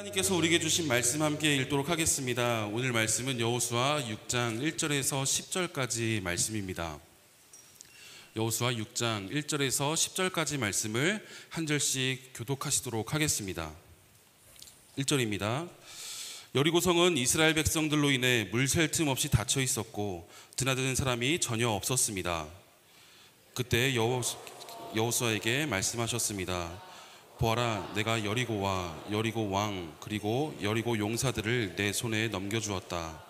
하나님께서 우리에게 주신 말씀 함께 읽도록 하겠습니다. 오늘 말씀은 여호수아 6장 1절에서 10절까지 말씀입니다. 여호수아 6장 1절에서 10절까지 말씀을 한 절씩 교독하시도록 하겠습니다. 1절입니다. 여리고성은 이스라엘 백성들로 인해 물 셀 틈 없이 닫혀 있었고 드나드는 사람이 전혀 없었습니다. 그때 여호수아에게 말씀하셨습니다. 보아라, 내가 여리고와 여리고 왕 그리고 여리고 용사들을 내 손에 넘겨주었다.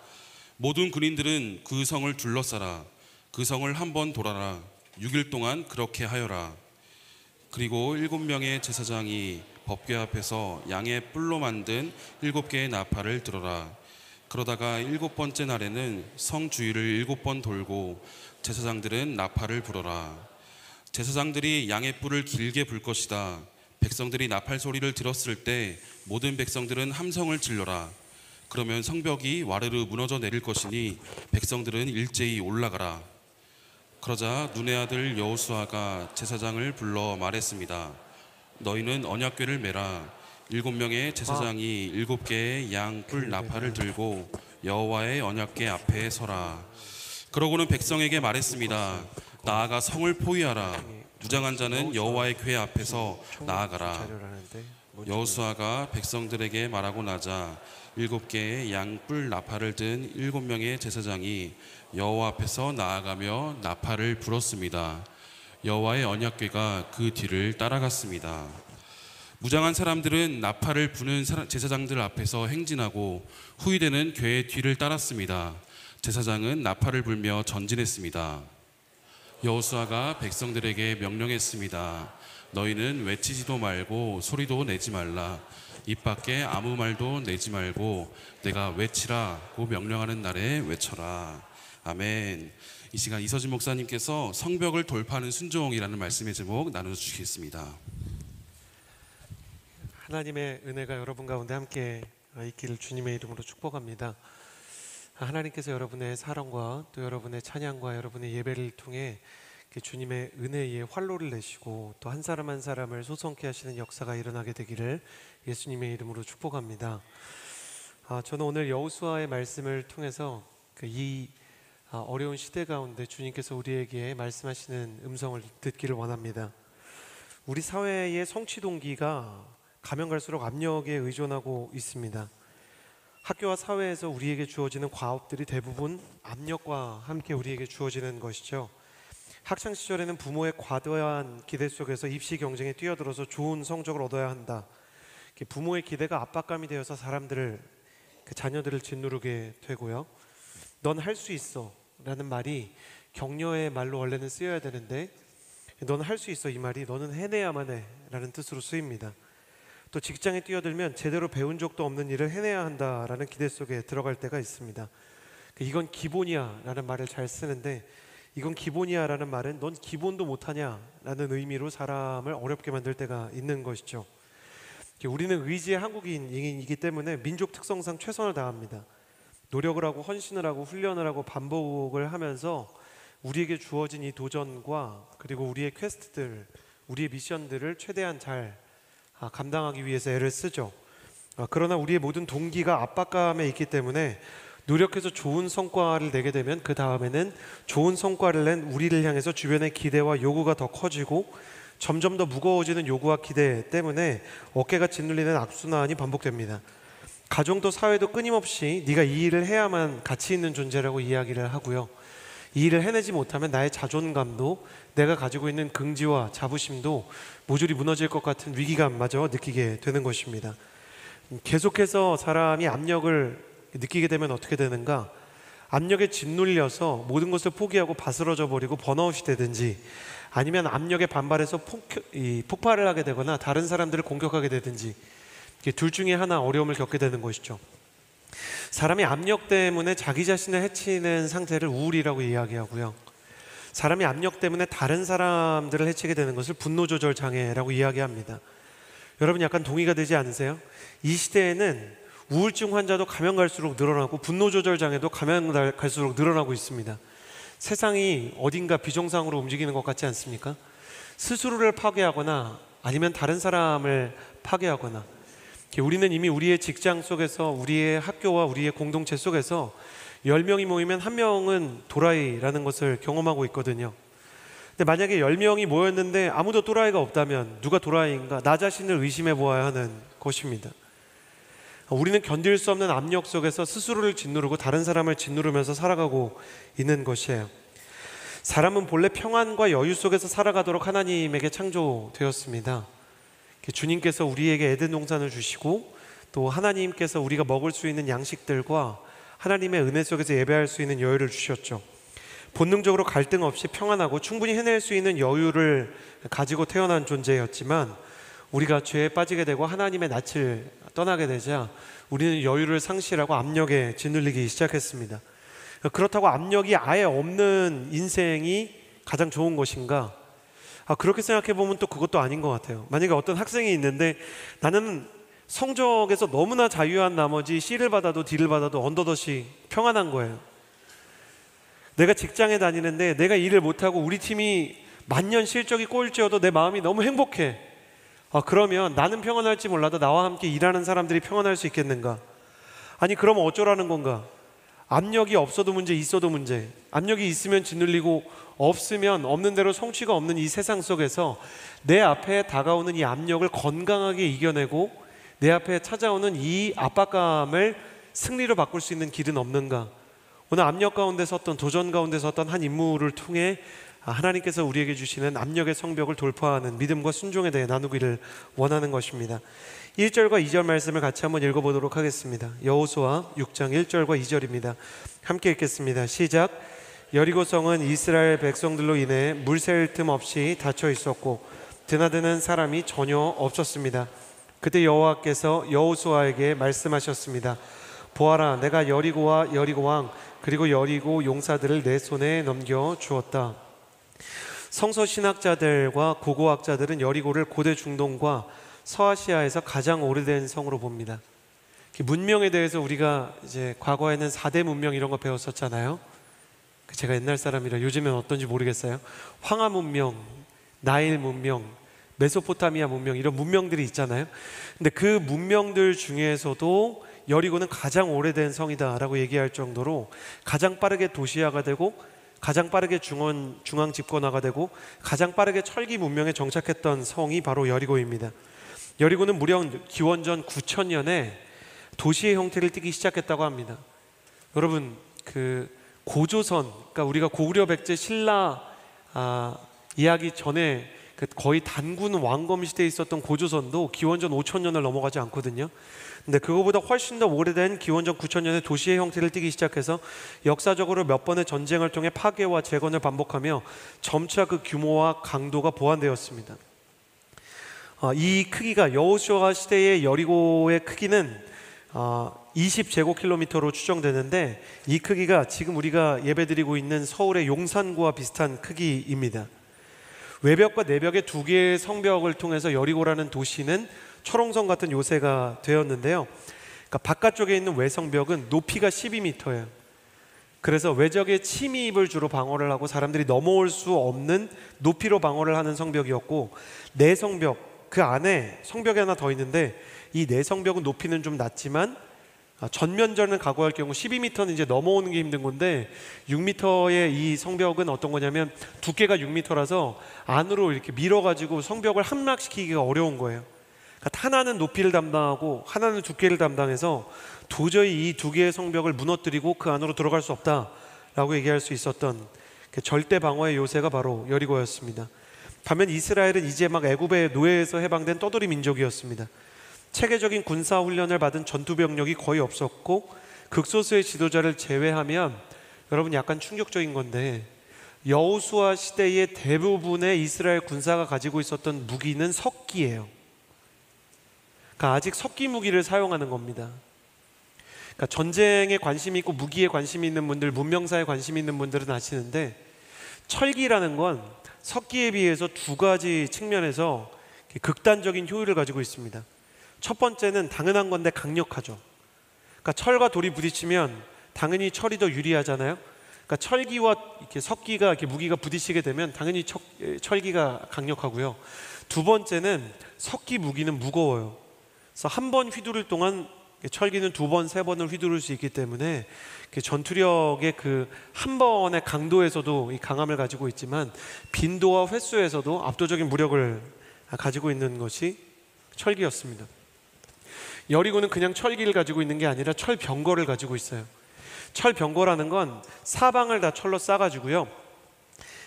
모든 군인들은 그 성을 둘러싸라. 그 성을 한번 돌아라. 6일 동안 그렇게 하여라. 그리고 7명의 제사장이 법궤 앞에서 양의 뿔로 만든 7개의 나팔을 들어라. 그러다가 7번째 날에는 성 주위를 7번 돌고 제사장들은 나팔을 불어라. 제사장들이 양의 뿔을 길게 불 것이다. 백성들이 나팔 소리를 들었을 때 모든 백성들은 함성을 질러라. 그러면 성벽이 와르르 무너져 내릴 것이니 백성들은 일제히 올라가라. 그러자 눈의 아들 여호수아가 제사장을 불러 말했습니다. 너희는 언약궤를 메라. 7명의 제사장이 7개의 양 뿔 나팔을 들고 여호와의 언약궤 앞에 서라. 그러고는 백성에게 말했습니다. 나아가 성을 포위하라. 무장한 자는 여호와의 궤 앞에서 나아가라. 여호수아가 백성들에게 말하고 나자 7개의 양 뿔 나팔을 든 7명의 제사장이 여호와 앞에서 나아가며 나팔을 불었습니다. 여호와의 언약궤가 그 뒤를 따라갔습니다. 무장한 사람들은 나팔을 부는 제사장들 앞에서 행진하고 후위대는 궤의 뒤를 따랐습니다. 제사장은 나팔을 불며 전진했습니다. 여호수아가 백성들에게 명령했습니다. 너희는 외치지도 말고 소리도 내지 말라. 입 밖에 아무 말도 내지 말고 내가 외치라고 명령하는 날에 외쳐라. 아멘. 이 시간 이서진 목사님께서 성벽을 돌파하는 순종이라는 말씀의 제목 나눠주시겠습니다. 하나님의 은혜가 여러분 가운데 함께 있기를 주님의 이름으로 축복합니다. 하나님께서 여러분의 사랑과 또 여러분의 찬양과 여러분의 예배를 통해 주님의 은혜의 활로를 내시고 또 한 사람 한 사람을 소성케 하시는 역사가 일어나게 되기를 예수님의 이름으로 축복합니다. 저는 오늘 여호수아의 말씀을 통해서 이 어려운 시대 가운데 주님께서 우리에게 말씀하시는 음성을 듣기를 원합니다. 우리 사회의 성취 동기가 가면 갈수록 압력에 의존하고 있습니다. 학교와 사회에서 우리에게 주어지는 과업들이 대부분 압력과 함께 우리에게 주어지는 것이죠. 학창시절에는 부모의 과도한 기대 속에서 입시 경쟁에 뛰어들어서 좋은 성적을 얻어야 한다. 부모의 기대가 압박감이 되어서 자녀들을 짓누르게 되고요. 넌 할 수 있어 라는 말이 격려의 말로 원래는 쓰여야 되는데 넌 할 수 있어 이 말이 너는 해내야만 해 라는 뜻으로 쓰입니다. 또 직장에 뛰어들면 제대로 배운 적도 없는 일을 해내야 한다라는 기대 속에 들어갈 때가 있습니다. 이건 기본이야 라는 말을 잘 쓰는데 이건 기본이야 라는 말은 넌 기본도 못하냐 라는 의미로 사람을 어렵게 만들 때가 있는 것이죠. 우리는 의지의 한국인이기 때문에 민족 특성상 최선을 다합니다. 노력을 하고 헌신을 하고 훈련을 하고 반복을 하면서 우리에게 주어진 이 도전과 그리고 우리의 퀘스트들, 우리의 미션들을 최대한 잘 감당하기 위해서 애를 쓰죠. 그러나 우리의 모든 동기가 압박감에 있기 때문에 노력해서 좋은 성과를 내게 되면 그 다음에는 좋은 성과를 낸 우리를 향해서 주변의 기대와 요구가 더 커지고 점점 더 무거워지는 요구와 기대 때문에 어깨가 짓눌리는 악순환이 반복됩니다. 가정도 사회도 끊임없이 네가 이 일을 해야만 가치 있는 존재라고 이야기를 하고요. 이 일을 해내지 못하면 나의 자존감도 내가 가지고 있는 긍지와 자부심도 모조리 무너질 것 같은 위기감마저 느끼게 되는 것입니다. 계속해서 사람이 압력을 느끼게 되면 어떻게 되는가? 압력에 짓눌려서 모든 것을 포기하고 바스러져 버리고 번아웃이 되든지 아니면 압력에 반발해서 폭발을 하게 되거나 다른 사람들을 공격하게 되든지 둘 중에 하나 어려움을 겪게 되는 것이죠. 사람이 압력 때문에 자기 자신을 해치는 상태를 우울이라고 이야기하고요. 사람이 압력 때문에 다른 사람들을 해치게 되는 것을 분노조절 장애라고 이야기합니다. 여러분 약간 동의가 되지 않으세요? 이 시대에는 우울증 환자도 가면 갈수록 늘어나고 분노조절 장애도 가면 갈수록 늘어나고 있습니다. 세상이 어딘가 비정상으로 움직이는 것 같지 않습니까? 스스로를 파괴하거나 아니면 다른 사람을 파괴하거나 우리는 이미 우리의 직장 속에서, 우리의 학교와 우리의 공동체 속에서 10명이 모이면 1명은 도라이라는 것을 경험하고 있거든요. 근데 만약에 10명이 모였는데 아무도 또라이가 없다면 누가 도라이인가? 나 자신을 의심해 보아야 하는 것입니다. 우리는 견딜 수 없는 압력 속에서 스스로를 짓누르고 다른 사람을 짓누르면서 살아가고 있는 것이에요. 사람은 본래 평안과 여유 속에서 살아가도록 하나님에게 창조되었습니다. 주님께서 우리에게 에덴 동산을 주시고, 또 하나님께서 우리가 먹을 수 있는 양식들과 하나님의 은혜 속에서 예배할 수 있는 여유를 주셨죠. 본능적으로 갈등 없이 평안하고 충분히 해낼 수 있는 여유를 가지고 태어난 존재였지만, 우리가 죄에 빠지게 되고 하나님의 낯을 떠나게 되자 우리는 여유를 상실하고 압력에 짓눌리기 시작했습니다. 그렇다고 압력이 아예 없는 인생이 가장 좋은 것인가? 그렇게 생각해 보면 또 그것도 아닌 것 같아요. 만약에 어떤 학생이 있는데 나는 성적에서 너무나 자유한 나머지 C를 받아도 D를 받아도 언더더시 평안한 거예요. 내가 직장에 다니는데 내가 일을 못하고 우리 팀이 만년 실적이 꼴찌여도 내 마음이 너무 행복해. 그러면 나는 평안할지 몰라도 나와 함께 일하는 사람들이 평안할 수 있겠는가? 아니, 그러면 어쩌라는 건가? 압력이 없어도 문제, 있어도 문제. 압력이 있으면 짓눌리고 없으면 없는 대로 성취가 없는 이 세상 속에서 내 앞에 다가오는 이 압력을 건강하게 이겨내고 내 앞에 찾아오는 이 압박감을 승리로 바꿀 수 있는 길은 없는가? 오늘 압력 가운데서 어떤 도전 가운데서 어떤 한 인물을 통해 하나님께서 우리에게 주시는 압력의 성벽을 돌파하는 믿음과 순종에 대해 나누기를 원하는 것입니다. 1절과 2절 말씀을 같이 한번 읽어보도록 하겠습니다. 여호수아 6장 1절과 2절입니다. 함께 읽겠습니다. 시작. 여리고성은 이스라엘 백성들로 인해 물 셀 틈 없이 닫혀 있었고 드나드는 사람이 전혀 없었습니다. 그때 여호와께서 여호수아에게 말씀하셨습니다. 보아라, 내가 여리고와 여리고 왕 그리고 여리고 용사들을 내 손에 넘겨 주었다. 성서 신학자들과 고고학자들은 여리고를 고대 중동과 서아시아에서 가장 오래된 성으로 봅니다. 문명에 대해서 우리가 이제 과거에는 4대 문명 이런 거 배웠었잖아요. 제가 옛날 사람이라 요즘엔 어떤지 모르겠어요. 황하 문명, 나일 문명, 메소포타미아 문명, 이런 문명들이 있잖아요. 근데 그 문명들 중에서도 여리고는 가장 오래된 성이다라고 얘기할 정도로 가장 빠르게 도시화가 되고 가장 빠르게 중앙 집권화가 되고 가장 빠르게 철기 문명에 정착했던 성이 바로 여리고입니다. 여리고는 무려 기원전 9000년에 도시의 형태를 띠기 시작했다고 합니다. 여러분, 그 고조선, 그러니까 우리가 고구려 백제 신라 이야기 전에 그 거의 단군 왕검 시대에 있었던 고조선도 기원전 5000년을 넘어가지 않거든요. 근데 그거보다 훨씬 더 오래된 기원전 9000년에 도시의 형태를 띠기 시작해서 역사적으로 몇 번의 전쟁을 통해 파괴와 재건을 반복하며 점차 그 규모와 강도가 보완되었습니다. 이 크기가 여호수아 시대의 여리고의 크기는 20제곱킬로미터로 추정되는데, 이 크기가 지금 우리가 예배드리고 있는 서울의 용산구와 비슷한 크기입니다. 외벽과 내벽의 두 개의 성벽을 통해서 여리고라는 도시는 철옹성 같은 요새가 되었는데요. 그러니까 바깥쪽에 있는 외성벽은 높이가 12m예요. 그래서 외적의 침입을 주로 방어를 하고 사람들이 넘어올 수 없는 높이로 방어를 하는 성벽이었고, 내성벽, 그 안에 성벽이 하나 더 있는데 이 내성벽은 높이는 좀 낮지만 전면전을 각오할 경우 12m는 이제 넘어오는 게 힘든 건데, 6m의 이 성벽은 어떤 거냐면 두께가 6m라서 안으로 이렇게 밀어가지고 성벽을 함락시키기가 어려운 거예요. 그러니까 하나는 높이를 담당하고 하나는 두께를 담당해서 도저히 이 두 개의 성벽을 무너뜨리고 그 안으로 들어갈 수 없다라고 얘기할 수 있었던 절대 방어의 요새가 바로 여리고였습니다. 반면 이스라엘은 이제 막 애굽의 노예에서 해방된 떠돌이 민족이었습니다. 체계적인 군사 훈련을 받은 전투 병력이 거의 없었고, 극소수의 지도자를 제외하면, 여러분 약간 충격적인 건데, 여호수아 시대의 대부분의 이스라엘 군사가 가지고 있었던 무기는 석기예요. 그러니까 아직 석기 무기를 사용하는 겁니다. 그러니까 전쟁에 관심이 있고 무기에 관심이 있는 분들, 문명사에 관심이 있는 분들은 아시는데, 철기라는 건 석기에 비해서 두 가지 측면에서 극단적인 효율을 가지고 있습니다. 첫 번째는 당연한 건데 강력하죠. 그러니까 철과 돌이 부딪히면 당연히 철이 더 유리하잖아요. 그러니까 철기와 이렇게 석기가 이렇게 무기가 부딪히게 되면 당연히 철기가 강력하고요. 두 번째는 석기 무기는 무거워요. 그래서 한 번 휘두를 동안 철기는 두 번, 세 번을 휘두를 수 있기 때문에 전투력의 그 한 번의 강도에서도 이 강함을 가지고 있지만 빈도와 횟수에서도 압도적인 무력을 가지고 있는 것이 철기였습니다. 여리고는 그냥 철기를 가지고 있는 게 아니라 철병거를 가지고 있어요. 철병거라는 건 사방을 다 철로 싸가지고요,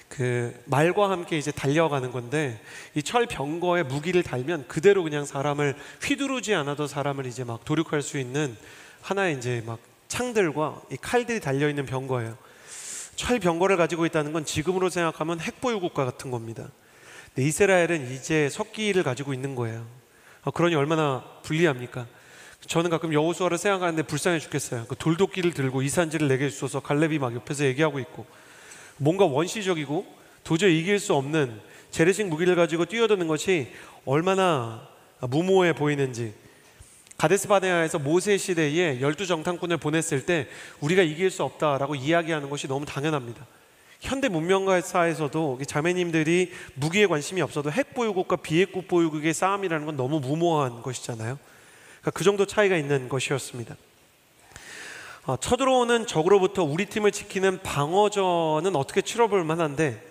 그 말과 함께 이제 달려가는 건데, 이 철병거에 무기를 달면 그대로 그냥 사람을 휘두르지 않아도 사람을 이제 막 도륙할 수 있는 하나의 이제 막 창들과 이 칼들이 달려 있는 병거예요. 철병거를 가지고 있다는 건 지금으로 생각하면 핵보유국가 같은 겁니다. 근데 이스라엘은 이제 석기를 가지고 있는 거예요. 그러니 얼마나 불리합니까? 저는 가끔 여호수아를 생각하는데 불쌍해 죽겠어요. 그 돌도끼를 들고 이산지를 내게 주소서 갈렙이 막 옆에서 얘기하고 있고, 뭔가 원시적이고 도저히 이길 수 없는 재래식 무기를 가지고 뛰어드는 것이 얼마나 무모해 보이는지. 가데스 바네아에서 모세 시대에 12정탐꾼을 보냈을 때 우리가 이길 수 없다라고 이야기하는 것이 너무 당연합니다. 현대 문명사에서도 자매님들이 무기에 관심이 없어도 핵보유국과 비핵국 보유국의 싸움이라는 건 너무 무모한 것이잖아요. 그러니까 그 정도 차이가 있는 것이었습니다. 쳐들어오는 적으로부터 우리 팀을 지키는 방어전은 어떻게 치러볼 만한데,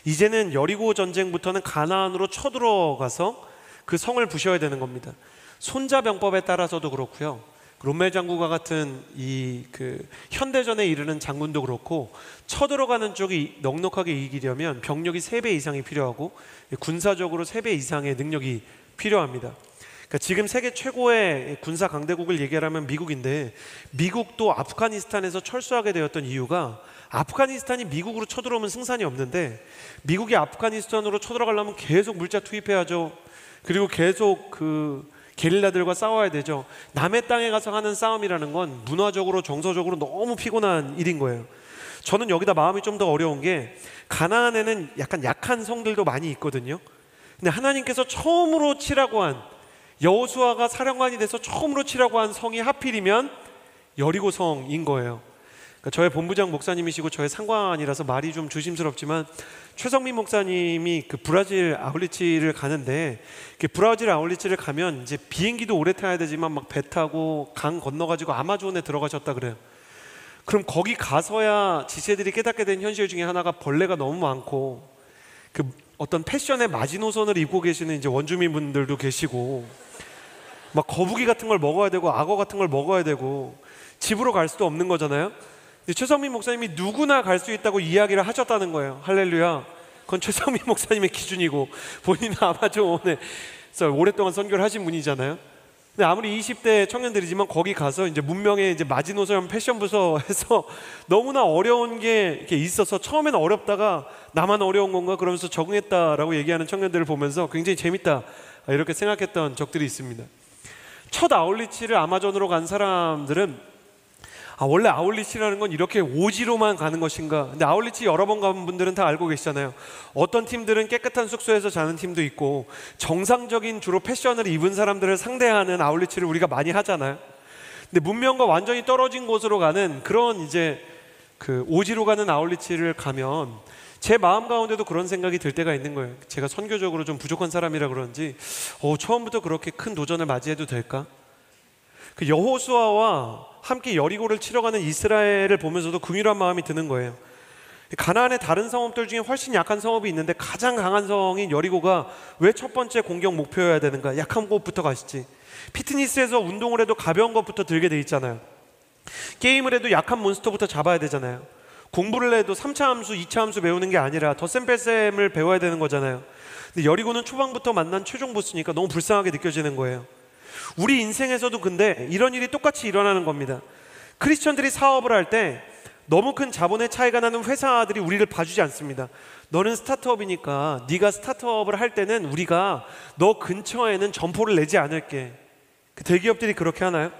이제는 여리고 전쟁부터는 가나안으로 쳐들어가서 그 성을 부셔야 되는 겁니다. 손자병법에 따라서도 그렇고요, 롬멜 장군과 같은 이 그 현대전에 이르는 장군도 그렇고, 쳐들어가는 쪽이 넉넉하게 이기려면 병력이 3배 이상이 필요하고 군사적으로 3배 이상의 능력이 필요합니다. 그러니까 지금 세계 최고의 군사 강대국을 얘기하면 미국인데, 미국도 아프가니스탄에서 철수하게 되었던 이유가 아프가니스탄이 미국으로 쳐들어오면 승산이 없는데 미국이 아프가니스탄으로 쳐들어가려면 계속 물자 투입해야죠. 그리고 계속 그 게릴라들과 싸워야 되죠. 남의 땅에 가서 하는 싸움이라는 건 문화적으로 정서적으로 너무 피곤한 일인 거예요. 저는 여기다 마음이 좀 더 어려운 게, 가나안에는 약간 약한 성들도 많이 있거든요. 근데 하나님께서 처음으로 치라고 한, 여호수아가 사령관이 돼서 처음으로 치라고 한 성이 하필이면 여리고성인 거예요. 그러니까 저의 본부장 목사님이시고 저의 상관이라서 말이 좀 조심스럽지만, 최성민 목사님이 그 브라질 아울리치를 가는데, 그 브라질 아울리치를 가면 이제 비행기도 오래 타야 되지만 막 배 타고 강 건너가지고 아마존에 들어가셨다 그래요. 그럼 거기 가서야 지체들이 깨닫게 된 현실 중에 하나가 벌레가 너무 많고, 그 어떤 패션의 마지노선을 입고 계시는 이제 원주민분들도 계시고, 막 거북이 같은 걸 먹어야 되고 악어 같은 걸 먹어야 되고, 집으로 갈 수도 없는 거잖아요. 근데 최성민 목사님이 누구나 갈 수 있다고 이야기를 하셨다는 거예요. 할렐루야. 그건 최성민 목사님의 기준이고, 본인은 아마존에서 오랫동안 선교를 하신 분이잖아요. 근데 아무리 20대 청년들이지만 거기 가서 이제 문명의 이제 마지노선 패션 부서에서 너무나 어려운 게 이렇게 있어서 처음에는 어렵다가 나만 어려운 건가 그러면서 적응했다라고 얘기하는 청년들을 보면서 굉장히 재밌다 이렇게 생각했던 적들이 있습니다. 첫 아울리치를 아마존으로 간 사람들은 원래 아울리치라는 건 이렇게 오지로만 가는 것인가. 근데 아울리치 여러 번 가본 분들은 다 알고 계시잖아요. 어떤 팀들은 깨끗한 숙소에서 자는 팀도 있고, 정상적인 주로 패션을 입은 사람들을 상대하는 아울리치를 우리가 많이 하잖아요. 근데 문명과 완전히 떨어진 곳으로 가는 그런 이제 그 오지로 가는 아울리치를 가면 제 마음 가운데도 그런 생각이 들 때가 있는 거예요. 제가 선교적으로 좀 부족한 사람이라 그런지 처음부터 그렇게 큰 도전을 맞이해도 될까? 그 여호수아와 함께 여리고를 치러 가는 이스라엘을 보면서도 긍휼한 마음이 드는 거예요. 가나안의 다른 성읍들 중에 훨씬 약한 성읍이 있는데 가장 강한 성인 여리고가 왜 첫 번째 공격 목표여야 되는가? 약한 곳부터 가시지. 피트니스에서 운동을 해도 가벼운 것부터 들게 돼 있잖아요. 게임을 해도 약한 몬스터부터 잡아야 되잖아요. 공부를 해도 3차 함수, 2차 함수 배우는 게 아니라 덧셈 뺄셈을 배워야 되는 거잖아요. 근데 여리고는 초반부터 만난 최종 보스니까 너무 불쌍하게 느껴지는 거예요. 우리 인생에서도 근데 이런 일이 똑같이 일어나는 겁니다. 크리스천들이 사업을 할 때 너무 큰 자본의 차이가 나는 회사들이 우리를 봐주지 않습니다. 너는 스타트업이니까 네가 스타트업을 할 때는 우리가 너 근처에는 점포를 내지 않을게. 그 대기업들이 그렇게 하나요?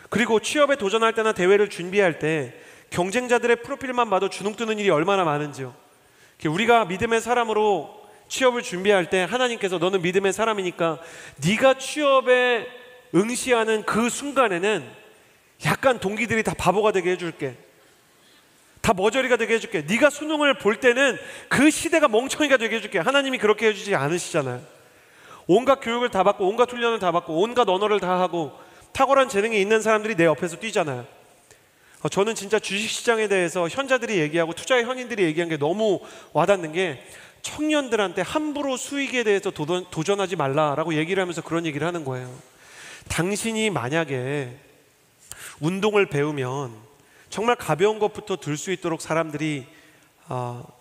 그리고 취업에 도전할 때나 대회를 준비할 때 경쟁자들의 프로필만 봐도 주눅 드는 일이 얼마나 많은지요. 우리가 믿음의 사람으로 취업을 준비할 때 하나님께서 너는 믿음의 사람이니까 네가 취업에 응시하는 그 순간에는 약간 동기들이 다 바보가 되게 해줄게. 다 머저리가 되게 해줄게. 네가 수능을 볼 때는 그 시대가 멍청이가 되게 해줄게. 하나님이 그렇게 해주지 않으시잖아요. 온갖 교육을 다 받고 온갖 훈련을 다 받고 온갖 언어를 다 하고 탁월한 재능이 있는 사람들이 내 옆에서 뛰잖아요. 저는 진짜 주식시장에 대해서 현자들이 얘기하고 투자의 현인들이 얘기한 게 너무 와닿는 게 청년들한테 함부로 수익에 대해서 도전하지 말라라고 얘기를 하면서 그런 얘기를 하는 거예요. 당신이 만약에 운동을 배우면 정말 가벼운 것부터 들 수 있도록 사람들이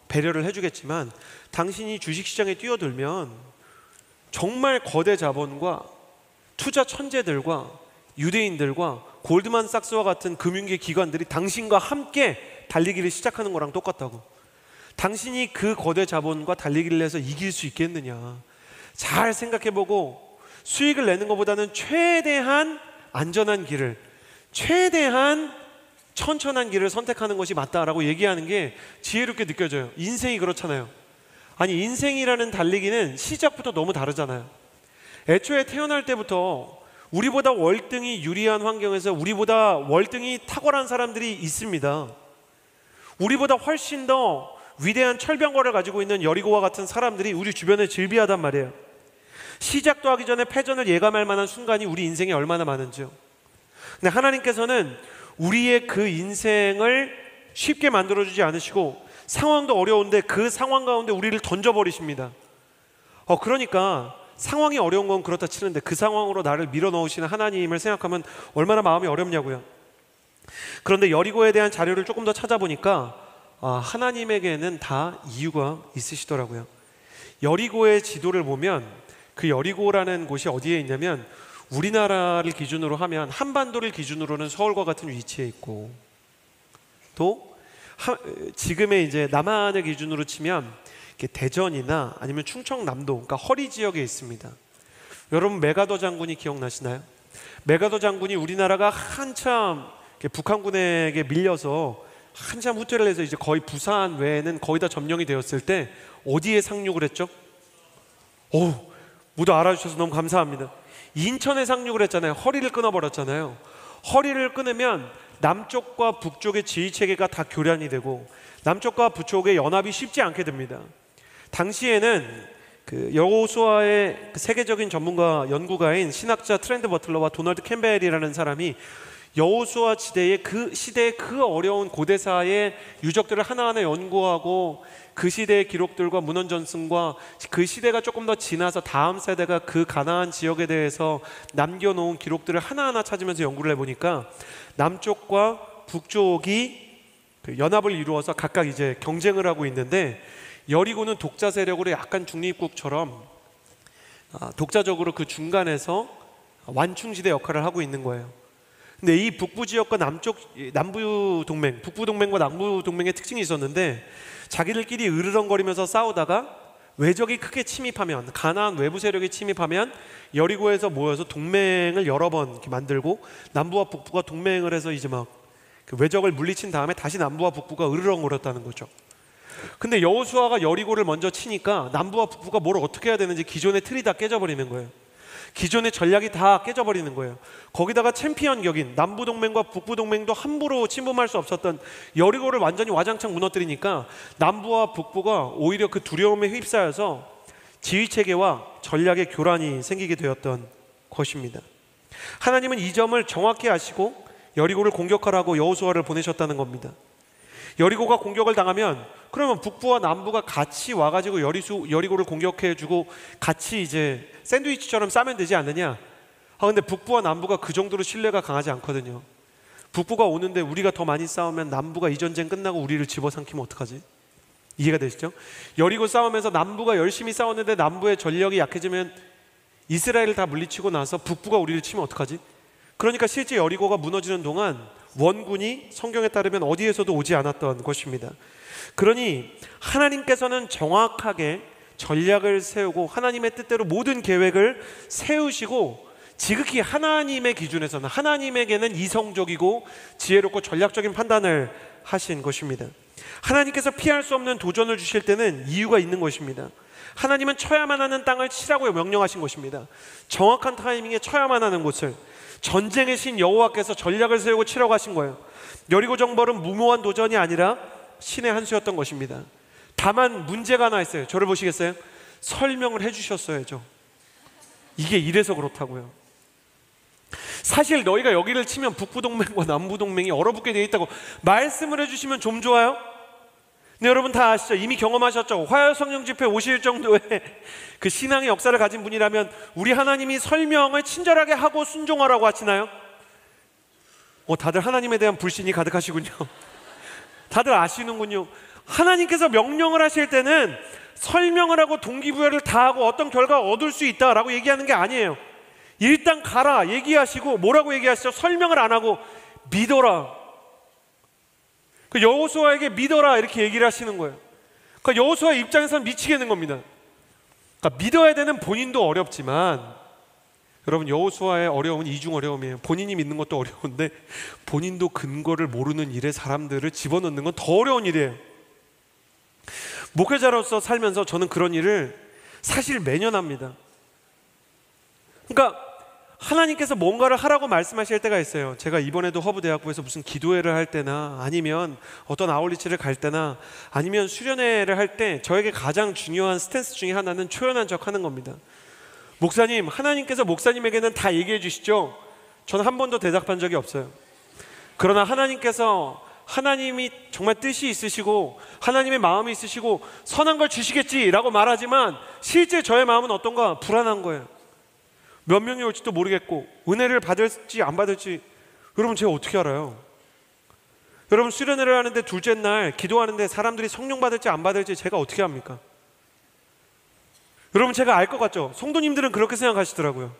배려를 해주겠지만 당신이 주식시장에 뛰어들면 정말 거대 자본과 투자 천재들과 유대인들과 골드만삭스와 같은 금융계 기관들이 당신과 함께 달리기를 시작하는 거랑 똑같다고. 당신이 그 거대 자본과 달리기를 해서 이길 수 있겠느냐. 잘 생각해보고 수익을 내는 것보다는 최대한 안전한 길을, 최대한 천천한 길을 선택하는 것이 맞다라고 얘기하는 게 지혜롭게 느껴져요. 인생이 그렇잖아요. 아니, 인생이라는 달리기는 시작부터 너무 다르잖아요. 애초에 태어날 때부터 우리보다 월등히 유리한 환경에서 우리보다 월등히 탁월한 사람들이 있습니다. 우리보다 훨씬 더 위대한 철병거를 가지고 있는 여리고와 같은 사람들이 우리 주변에 즐비하단 말이에요. 시작도 하기 전에 패전을 예감할 만한 순간이 우리 인생에 얼마나 많은지요. 근데 하나님께서는 우리의 그 인생을 쉽게 만들어주지 않으시고 상황도 어려운데 그 상황 가운데 우리를 던져버리십니다. 그러니까 상황이 어려운 건 그렇다 치는데 그 상황으로 나를 밀어넣으시는 하나님을 생각하면 얼마나 마음이 어렵냐고요. 그런데 여리고에 대한 자료를 조금 더 찾아보니까 하나님에게는 다 이유가 있으시더라고요. 여리고의 지도를 보면 그 여리고라는 곳이 어디에 있냐면 우리나라를 기준으로 하면 한반도를 기준으로는 서울과 같은 위치에 있고 또 지금의 이제 남한을 기준으로 치면 대전이나 아니면 충청남도, 그러니까 허리 지역에 있습니다. 여러분 메가더 장군이 기억나시나요? 메가더 장군이 우리나라가 한참 북한군에게 밀려서 한참 후퇴를 해서 이제 거의 부산 외에는 거의 다 점령이 되었을 때 어디에 상륙을 했죠? 모두 알아주셔서 너무 감사합니다. 인천에 상륙을 했잖아요. 허리를 끊어버렸잖아요. 허리를 끊으면 남쪽과 북쪽의 지휘체계가 다 교란이 되고 남쪽과 북쪽의 연합이 쉽지 않게 됩니다. 당시에는 그 여호수아의 그 세계적인 전문가 연구가인 신학자 트렌드 버틀러와 도널드 캠벨이라는 사람이 여호수아 시대의 그 어려운 고대사의 유적들을 하나하나 연구하고 그 시대의 기록들과 문헌 전승과 그 시대가 조금 더 지나서 다음 세대가 그 가나안 지역에 대해서 남겨놓은 기록들을 하나하나 찾으면서 연구를 해보니까 남쪽과 북쪽이 그 연합을 이루어서 각각 이제 경쟁을 하고 있는데 여리고는 독자 세력으로 약간 중립국처럼 독자적으로 그 중간에서 완충지대 역할을 하고 있는 거예요. 근데 이 북부 지역과 남부 동맹, 북부 동맹과 남부 동맹의 특징이 있었는데 자기들끼리 으르렁거리면서 싸우다가 외적이 크게 침입하면, 가나안 외부 세력이 침입하면 여리고에서 모여서 동맹을 여러 번 이렇게 만들고 남부와 북부가 동맹을 해서 이제 막 그 외적을 물리친 다음에 다시 남부와 북부가 으르렁거렸다는 거죠. 근데 여호수아가 여리고를 먼저 치니까 남부와 북부가 뭘 어떻게 해야 되는지 기존의 틀이 다 깨져버리는 거예요. 기존의 전략이 다 깨져버리는 거예요. 거기다가 챔피언 격인 남부 동맹과 북부 동맹도 함부로 침범할 수 없었던 여리고를 완전히 와장창 무너뜨리니까 남부와 북부가 오히려 그 두려움에 휩싸여서 지휘체계와 전략의 교란이 생기게 되었던 것입니다. 하나님은 이 점을 정확히 아시고 여리고를 공격하라고 여호수아를 보내셨다는 겁니다. 여리고가 공격을 당하면 그러면 북부와 남부가 같이 와가지고 여리고를 공격해주고 같이 이제 샌드위치처럼 싸면 되지 않느냐? 근데 북부와 남부가 그 정도로 신뢰가 강하지 않거든요. 북부가 오는데 우리가 더 많이 싸우면 남부가 이 전쟁 끝나고 우리를 집어삼키면 어떡하지? 이해가 되시죠? 여리고 싸우면서 남부가 열심히 싸웠는데 남부의 전력이 약해지면 이스라엘을 다 물리치고 나서 북부가 우리를 치면 어떡하지? 그러니까 실제 여리고가 무너지는 동안 원군이 성경에 따르면 어디에서도 오지 않았던 것입니다. 그러니 하나님께서는 정확하게 전략을 세우고 하나님의 뜻대로 모든 계획을 세우시고 지극히 하나님의 기준에서는 하나님에게는 이성적이고 지혜롭고 전략적인 판단을 하신 것입니다. 하나님께서 피할 수 없는 도전을 주실 때는 이유가 있는 것입니다. 하나님은 쳐야만 하는 땅을 치라고 명령하신 것입니다. 정확한 타이밍에 쳐야만 하는 곳을 전쟁의 신 여호와께서 전략을 세우고 치라고 하신 거예요. 여리고 정벌은 무모한 도전이 아니라 신의 한 수였던 것입니다. 다만 문제가 하나 있어요. 저를 보시겠어요? 설명을 해주셨어야죠. 이게 이래서 그렇다고요. 사실 너희가 여기를 치면 북부동맹과 남부동맹이 얼어붙게 되어 있다고 말씀을 해주시면 좀 좋아요. 근데 여러분 다 아시죠? 이미 경험하셨죠? 화요성령 집회 오실 정도의 그 신앙의 역사를 가진 분이라면 우리 하나님이 설명을 친절하게 하고 순종하라고 하시나요? 다들 하나님에 대한 불신이 가득하시군요. 다들 아시는군요. 하나님께서 명령을 하실 때는 설명을 하고 동기부여를 다 하고 어떤 결과를 얻을 수 있다라고 얘기하는 게 아니에요. 일단 가라 얘기하시고 뭐라고 얘기하시죠? 설명을 안 하고 믿어라. 그 여호수아에게 믿어라 이렇게 얘기를 하시는 거예요. 그러니까 여호수아 입장에서는 미치겠는 겁니다. 그러니까 믿어야 되는 본인도 어렵지만, 여러분 여호수아의 어려움은 이중 어려움이에요. 본인이 믿는 것도 어려운데 본인도 근거를 모르는 일에 사람들을 집어넣는 건 더 어려운 일이에요. 목회자로서 살면서 저는 그런 일을 사실 매년 합니다. 그러니까 하나님께서 뭔가를 하라고 말씀하실 때가 있어요. 제가 이번에도 허브대학부에서 무슨 기도회를 할 때나 아니면 어떤 아울리치를 갈 때나 아니면 수련회를 할 때 저에게 가장 중요한 스탠스 중에 하나는 초연한 척 하는 겁니다. 목사님, 하나님께서 목사님에게는 다 얘기해 주시죠? 저는 한 번도 대답한 적이 없어요. 그러나 하나님이 정말 뜻이 있으시고 하나님의 마음이 있으시고 선한 걸 주시겠지라고 말하지만 실제 저의 마음은 어떤가? 불안한 거예요. 몇 명이 올지도 모르겠고 은혜를 받을지 안 받을지 여러분 제가 어떻게 알아요? 여러분 수련회를 하는데 둘째 날 기도하는데 사람들이 성령 받을지 안 받을지 제가 어떻게 합니까? 여러분 제가 알 것 같죠? 성도님들은 그렇게 생각하시더라고요.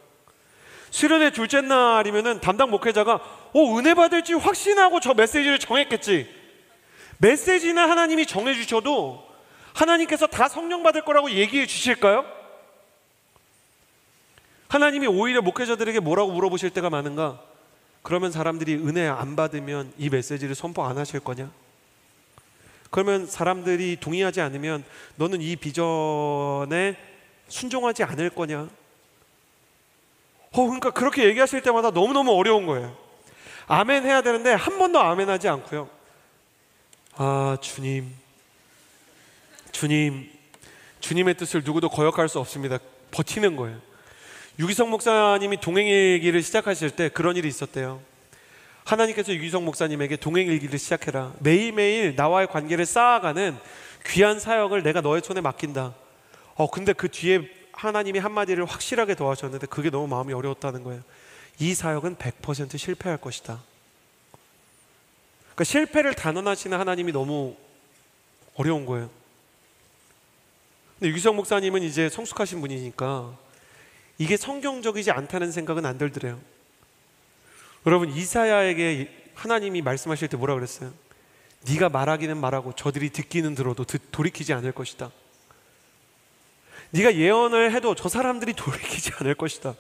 수련회 둘째 날이면은 담당 목회자가 은혜 받을지 확신하고 저 메시지를 정했겠지. 메시지는 하나님이 정해주셔도 하나님께서 다 성령 받을 거라고 얘기해 주실까요? 하나님이 오히려 목회자들에게 뭐라고 물어보실 때가 많은가? 그러면 사람들이 은혜 안 받으면 이 메시지를 선포 안 하실 거냐? 그러면 사람들이 동의하지 않으면 너는 이 비전에 순종하지 않을 거냐? 그러니까 그렇게 얘기하실 때마다 너무너무 어려운 거예요. 아멘 해야 되는데 한 번도 아멘 하지 않고요. 주님의 뜻을 누구도 거역할 수 없습니다. 버티는 거예요. 유기성 목사님이 동행일기를 시작하실 때 그런 일이 있었대요. 하나님께서 유기성 목사님에게 동행일기를 시작해라. 매일매일 나와의 관계를 쌓아가는 귀한 사역을 내가 너의 손에 맡긴다. 근데 그 뒤에 하나님이 한마디를 확실하게 더 하셨는데 그게 너무 마음이 어려웠다는 거예요. 이 사역은 100% 실패할 것이다. 그러니까 실패를 단언하시는 하나님이 너무 어려운 거예요. 근데 유기성 목사님은 이제 성숙하신 분이니까 이게 성경적이지 않다는 생각은 안 들더래요. 여러분 이사야에게 하나님이 말씀하실 때 뭐라 그랬어요? 네가 말하기는 말하고 저들이 듣기는 들어도 돌이키지 않을 것이다. 네가 예언을 해도 저 사람들이 돌이키지 않을 것이다.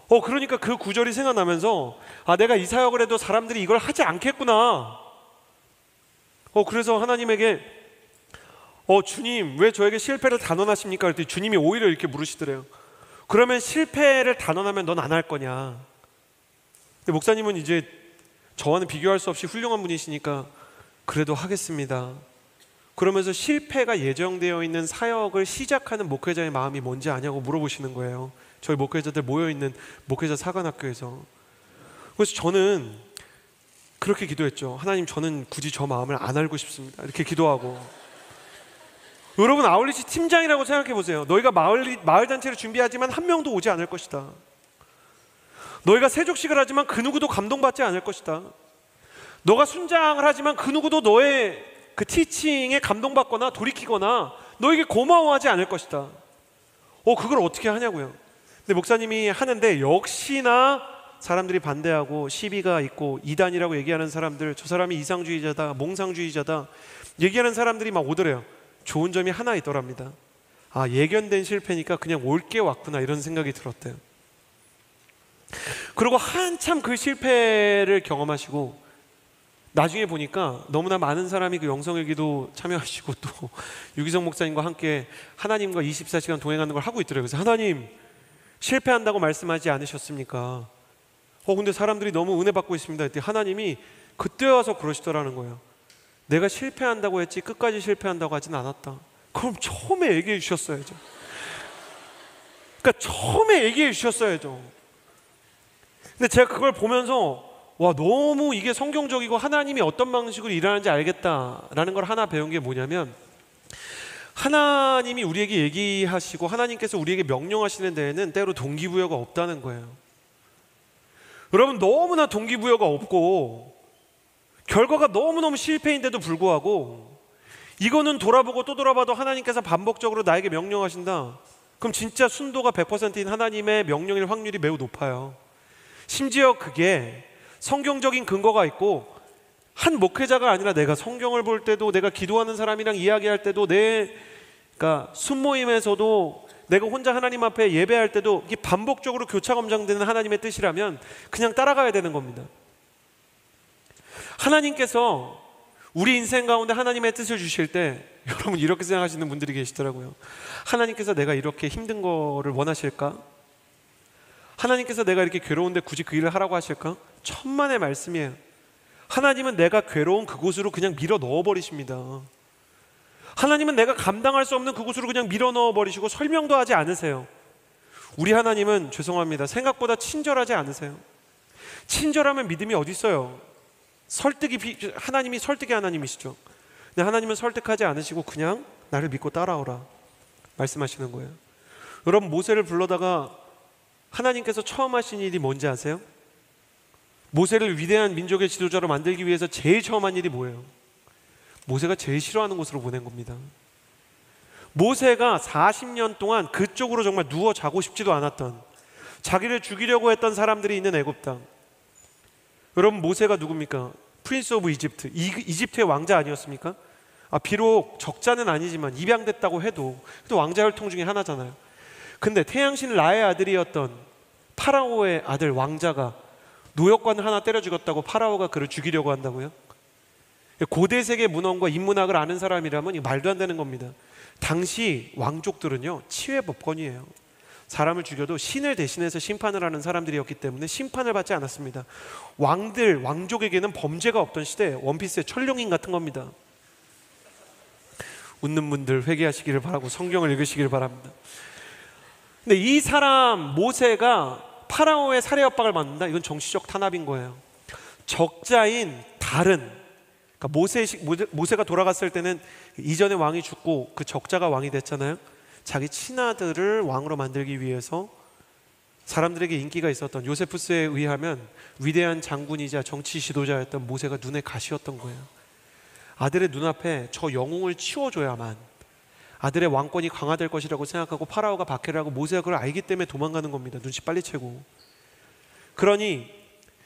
그러니까 그 구절이 생각나면서 내가 이 사역을 해도 사람들이 이걸 하지 않겠구나. 그래서 하나님에게 주님 왜 저에게 실패를 단언하십니까? 그랬더니 주님이 오히려 이렇게 물으시더래요. 그러면 실패를 단언하면 넌 안 할 거냐? 근데 목사님은 이제 저와는 비교할 수 없이 훌륭한 분이시니까 그래도 하겠습니다. 그러면서 실패가 예정되어 있는 사역을 시작하는 목회자의 마음이 뭔지 아냐고 물어보시는 거예요. 저희 목회자들 모여있는 목회자 사관학교에서. 그래서 저는 그렇게 기도했죠. 하나님 저는 굳이 저 마음을 안 알고 싶습니다. 이렇게 기도하고. 여러분 아울리치 팀장이라고 생각해 보세요. 너희가 마을잔치를 준비하지만 한 명도 오지 않을 것이다. 너희가 세족식을 하지만 그 누구도 감동받지 않을 것이다. 너가 순장을 하지만 그 누구도 너의 그 티칭에 감동받거나 돌이키거나 너에게 고마워하지 않을 것이다. 그걸 어떻게 하냐고요. 근데 목사님이 하는데 역시나 사람들이 반대하고 시비가 있고 이단이라고 얘기하는 사람들, 저 사람이 이상주의자다, 몽상주의자다 얘기하는 사람들이 막 오더래요. 좋은 점이 하나 있더랍니다. 예견된 실패니까 그냥 올게 왔구나 이런 생각이 들었대요. 그리고 한참 그 실패를 경험하시고 나중에 보니까 너무나 많은 사람이 그 영성일기도 참여하시고 또 유기성 목사님과 함께 하나님과 24시간 동행하는 걸 하고 있더라고요. 그래서 하나님 실패한다고 말씀하지 않으셨습니까? 근데 사람들이 너무 은혜 받고 있습니다. 그때 하나님이 그때 와서 그러시더라는 거예요. 내가 실패한다고 했지 끝까지 실패한다고 하진 않았다. 그럼 처음에 얘기해 주셨어야죠. 그러니까 처음에 얘기해 주셨어야죠. 근데 제가 그걸 보면서 와, 너무 이게 성경적이고 하나님이 어떤 방식으로 일하는지 알겠다라는 걸 하나 배운 게 뭐냐면, 하나님이 우리에게 얘기하시고 하나님께서 우리에게 명령하시는 데에는 때로 동기부여가 없다는 거예요. 여러분, 너무나 동기부여가 없고 결과가 너무너무 실패인데도 불구하고 이거는 돌아보고 또 돌아봐도 하나님께서 반복적으로 나에게 명령하신다, 그럼 진짜 순도가 100%인 하나님의 명령일 확률이 매우 높아요. 심지어 그게 성경적인 근거가 있고, 한 목회자가 아니라 내가 성경을 볼 때도, 내가 기도하는 사람이랑 이야기할 때도, 그러니까 순모임에서도, 내가 혼자 하나님 앞에 예배할 때도 이게 반복적으로 교차 검증되는 하나님의 뜻이라면 그냥 따라가야 되는 겁니다. 하나님께서 우리 인생 가운데 하나님의 뜻을 주실 때, 여러분 이렇게 생각하시는 분들이 계시더라고요. 하나님께서 내가 이렇게 힘든 거를 원하실까? 하나님께서 내가 이렇게 괴로운데 굳이 그 일을 하라고 하실까? 천만의 말씀이에요. 하나님은 내가 괴로운 그곳으로 그냥 밀어 넣어버리십니다. 하나님은 내가 감당할 수 없는 그곳으로 그냥 밀어 넣어버리시고 설명도 하지 않으세요. 우리 하나님은, 죄송합니다, 생각보다 친절하지 않으세요. 친절하면 믿음이 어디 있어요? 하나님이 설득의 하나님이시죠. 근데 하나님은 설득하지 않으시고 그냥 나를 믿고 따라오라 말씀하시는 거예요. 여러분, 모세를 불러다가 하나님께서 처음 하신 일이 뭔지 아세요? 모세를 위대한 민족의 지도자로 만들기 위해서 제일 처음 한 일이 뭐예요? 모세가 제일 싫어하는 곳으로 보낸 겁니다. 모세가 40년 동안 그쪽으로 정말 누워 자고 싶지도 않았던, 자기를 죽이려고 했던 사람들이 있는 애굽 땅. 여러분, 모세가 누굽니까? 프린스 오브 이집트, 이집트의 왕자 아니었습니까? 비록 적자는 아니지만 입양됐다고 해도 왕자 혈통 중에 하나잖아요. 근데 태양신 라의 아들이었던 파라오의 아들 왕자가 노역관 하나 때려 죽였다고 파라오가 그를 죽이려고 한다고요? 고대 세계 문헌과 인문학을 아는 사람이라면 이거 말도 안 되는 겁니다. 당시 왕족들은요, 치외 법권이에요. 사람을 죽여도 신을 대신해서 심판을 하는 사람들이었기 때문에 심판을 받지 않았습니다. 왕족에게는 범죄가 없던 시대, 원피스의 천룡인 같은 겁니다. 웃는 분들 회개하시기를 바라고 성경을 읽으시기를 바랍니다. 근데 이 사람 모세가 파라오의 살해 협박을 받는다? 이건 정치적 탄압인 거예요. 적자인 다른, 그러니까 모세가 돌아갔을 때는 이전의 왕이 죽고 그 적자가 왕이 됐잖아요. 자기 친아들을 왕으로 만들기 위해서 사람들에게 인기가 있었던 요세푸스에 의하면 위대한 장군이자 정치 지도자였던 모세가 눈에 가시였던 거예요. 아들의 눈앞에 저 영웅을 치워줘야만 아들의 왕권이 강화될 것이라고 생각하고 파라오가 박해를 하고 모세가 그걸 알기 때문에 도망가는 겁니다. 눈치 빨리 채고. 그러니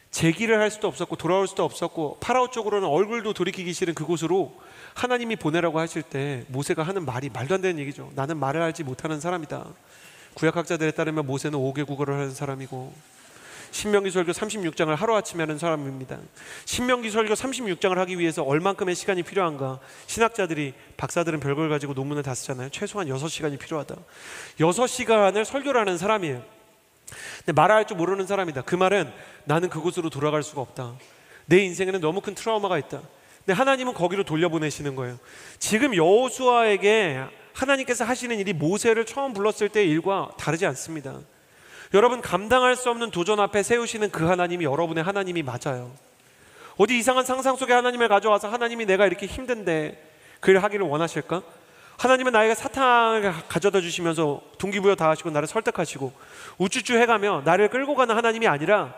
재기를 할 수도 없었고 돌아올 수도 없었고 파라오 쪽으로는 얼굴도 돌이키기 싫은 그곳으로 하나님이 보내라고 하실 때 모세가 하는 말이 말도 안 되는 얘기죠. 나는 말을 알지 못하는 사람이다. 구약학자들에 따르면 모세는 5개 국어를 하는 사람이고 신명기 설교 36장을 하루아침에 하는 사람입니다. 신명기 설교 36장을 하기 위해서 얼만큼의 시간이 필요한가? 신학자들이, 박사들은 별걸 가지고 논문을 다 쓰잖아요. 최소한 6시간이 필요하다. 6시간을 설교를 하는 사람이에요. 근데 말할 줄 모르는 사람이다. 그 말은 나는 그곳으로 돌아갈 수가 없다. 내 인생에는 너무 큰 트라우마가 있다. 근데 하나님은 거기로 돌려보내시는 거예요. 지금 여호수아에게 하나님께서 하시는 일이 모세를 처음 불렀을 때의 일과 다르지 않습니다. 여러분, 감당할 수 없는 도전 앞에 세우시는 그 하나님이 여러분의 하나님이 맞아요. 어디 이상한 상상 속에 하나님을 가져와서 하나님이 내가 이렇게 힘든데 그 일을 하기를 원하실까? 하나님은 나에게 사탕을 가져다 주시면서 동기부여 다 하시고 나를 설득하시고 우쭈쭈 해가며 나를 끌고 가는 하나님이 아니라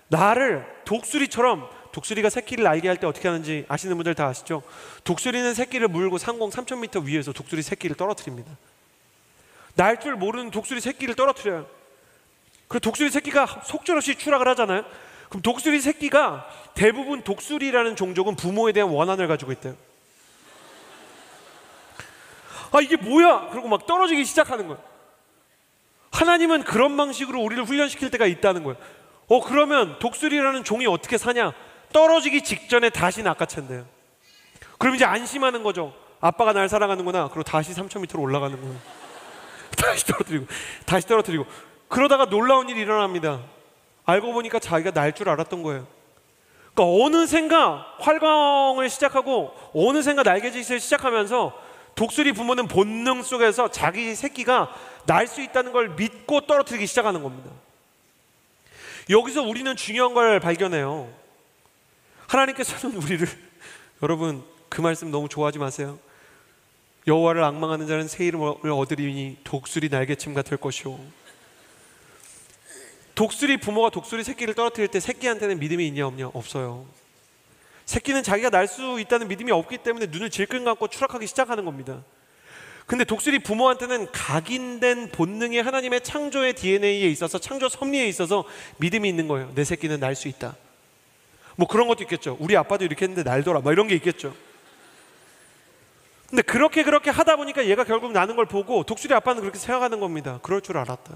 나를 독수리처럼, 독수리가 새끼를 날게 할 때 어떻게 하는지 아시는 분들 다 아시죠? 독수리는 새끼를 물고 상공 3,000m 위에서 독수리 새끼를 떨어뜨립니다. 날 줄 모르는 독수리 새끼를 떨어뜨려요. 그리고 독수리 새끼가 속절없이 추락을 하잖아요. 그럼 독수리 새끼가, 대부분 독수리라는 종족은 부모에 대한 원한을 가지고 있대요. 이게 뭐야? 그러고 막 떨어지기 시작하는 거예요. 하나님은 그런 방식으로 우리를 훈련시킬 때가 있다는 거예요. 그러면 독수리라는 종이 어떻게 사냐? 떨어지기 직전에 다시 낚아챈대요. 그럼 이제 안심하는 거죠. 아빠가 날 사랑하는구나. 그리고 다시 3,000m로 올라가는 거예요. 다시 떨어뜨리고 그러다가 놀라운 일이 일어납니다. 알고 보니까 자기가 날 줄 알았던 거예요. 그러니까 어느샌가 활강을 시작하고 어느샌가 날개짓을 시작하면서 독수리 부모는 본능 속에서 자기 새끼가 날 수 있다는 걸 믿고 떨어뜨리기 시작하는 겁니다. 여기서 우리는 중요한 걸 발견해요. 하나님께서는 우리를, 여러분 그 말씀 너무 좋아하지 마세요. 여호와를 앙망하는 자는 새 이름을 얻으리니 독수리 날개침 같을 것이오. 독수리 부모가 독수리 새끼를 떨어뜨릴 때 새끼한테는 믿음이 있냐 없냐? 없어요. 새끼는 자기가 날 수 있다는 믿음이 없기 때문에 눈을 질끈 감고 추락하기 시작하는 겁니다. 근데 독수리 부모한테는 각인된 본능의 하나님의 창조의 DNA에 있어서, 창조 섭리에 있어서 믿음이 있는 거예요. 내 새끼는 날 수 있다. 뭐 그런 것도 있겠죠. 우리 아빠도 이렇게 했는데 날더라, 뭐 이런 게 있겠죠. 근데 그렇게 하다 보니까 얘가 결국 나는 걸 보고 독수리 아빠는 그렇게 생각하는 겁니다. 그럴 줄 알았다.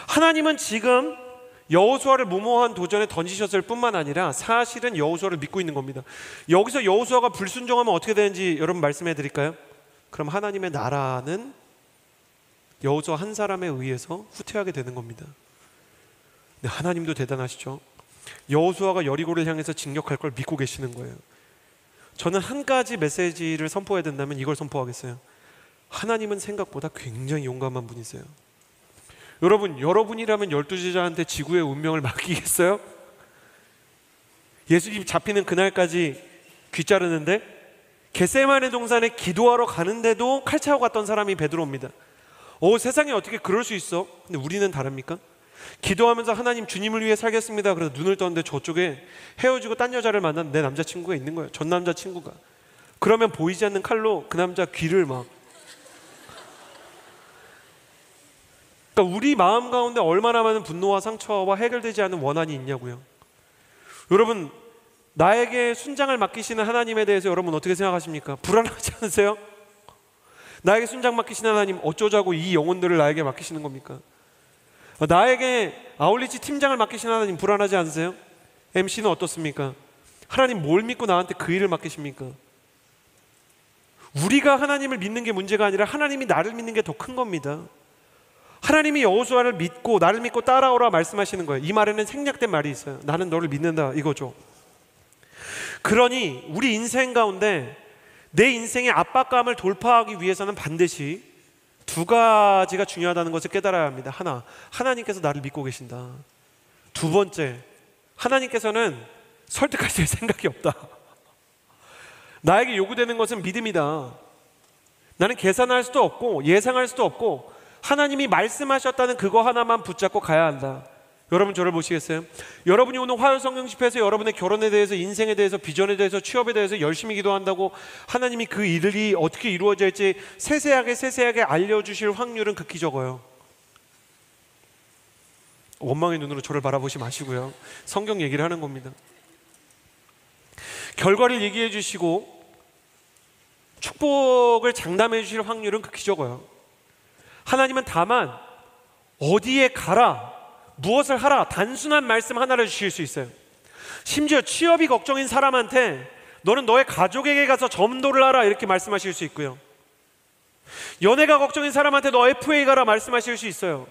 하나님은 지금 여호수아를 무모한 도전에 던지셨을 뿐만 아니라 사실은 여호수아를 믿고 있는 겁니다. 여기서 여호수아가 불순종하면 어떻게 되는지 여러분 말씀해 드릴까요? 그럼 하나님의 나라는 여호수아 한 사람에 의해서 후퇴하게 되는 겁니다. 네, 하나님도 대단하시죠. 여호수아가 여리고를 향해서 진격할 걸 믿고 계시는 거예요. 저는 한 가지 메시지를 선포해야 된다면 이걸 선포하겠어요. 하나님은 생각보다 굉장히 용감한 분이세요. 여러분, 여러분이라면 12제자한테 지구의 운명을 맡기겠어요? 예수님 잡히는 그날까지 귀 자르는데 겟세마네 동산에 기도하러 가는데도 칼 차고 갔던 사람이 베드로입니다. 세상에 어떻게 그럴 수 있어? 근데 우리는 다릅니까? 기도하면서 하나님 주님을 위해 살겠습니다. 그래서 눈을 떴는데 저쪽에 헤어지고 딴 여자를 만난 내 남자친구가 있는 거예요. 전 남자친구가. 그러면 보이지 않는 칼로 그 남자 귀를 막. 그러니까 우리 마음 가운데 얼마나 많은 분노와 상처와 해결되지 않은 원한이 있냐고요. 여러분, 나에게 순장을 맡기시는 하나님에 대해서 여러분 어떻게 생각하십니까? 불안하지 않으세요? 나에게 순장 맡기시는 하나님 어쩌자고 이 영혼들을 나에게 맡기시는 겁니까? 나에게 아울리치 팀장을 맡기시는 하나님 불안하지 않으세요? MC는 어떻습니까? 하나님 뭘 믿고 나한테 그 일을 맡기십니까? 우리가 하나님을 믿는 게 문제가 아니라 하나님이 나를 믿는 게 더 큰 겁니다. 하나님이 여호수아를 믿고 나를 믿고 따라오라 말씀하시는 거예요. 이 말에는 생략된 말이 있어요. 나는 너를 믿는다 이거죠. 그러니 우리 인생 가운데 내 인생의 압박감을 돌파하기 위해서는 반드시 두 가지가 중요하다는 것을 깨달아야 합니다. 하나, 하나님께서 나를 믿고 계신다. 두 번째, 하나님께서는 설득하실 생각이 없다. 나에게 요구되는 것은 믿음이다. 나는 계산할 수도 없고 예상할 수도 없고 하나님이 말씀하셨다는 그거 하나만 붙잡고 가야 한다. 여러분 저를 보시겠어요? 여러분이 오늘 화요성경 집회에서 여러분의 결혼에 대해서, 인생에 대해서, 비전에 대해서, 취업에 대해서 열심히 기도한다고 하나님이 그 일이 어떻게 이루어질지 세세하게 알려주실 확률은 극히 적어요. 원망의 눈으로 저를 바라보지 마시고요. 성경 얘기를 하는 겁니다. 결과를 얘기해 주시고 축복을 장담해 주실 확률은 극히 적어요. 하나님은 다만 어디에 가라, 무엇을 하라, 단순한 말씀 하나를 주실 수 있어요. 심지어 취업이 걱정인 사람한테 너는 너의 가족에게 가서 전도를 하라 이렇게 말씀하실 수 있고요. 연애가 걱정인 사람한테 너 FA 가라 말씀하실 수 있어요.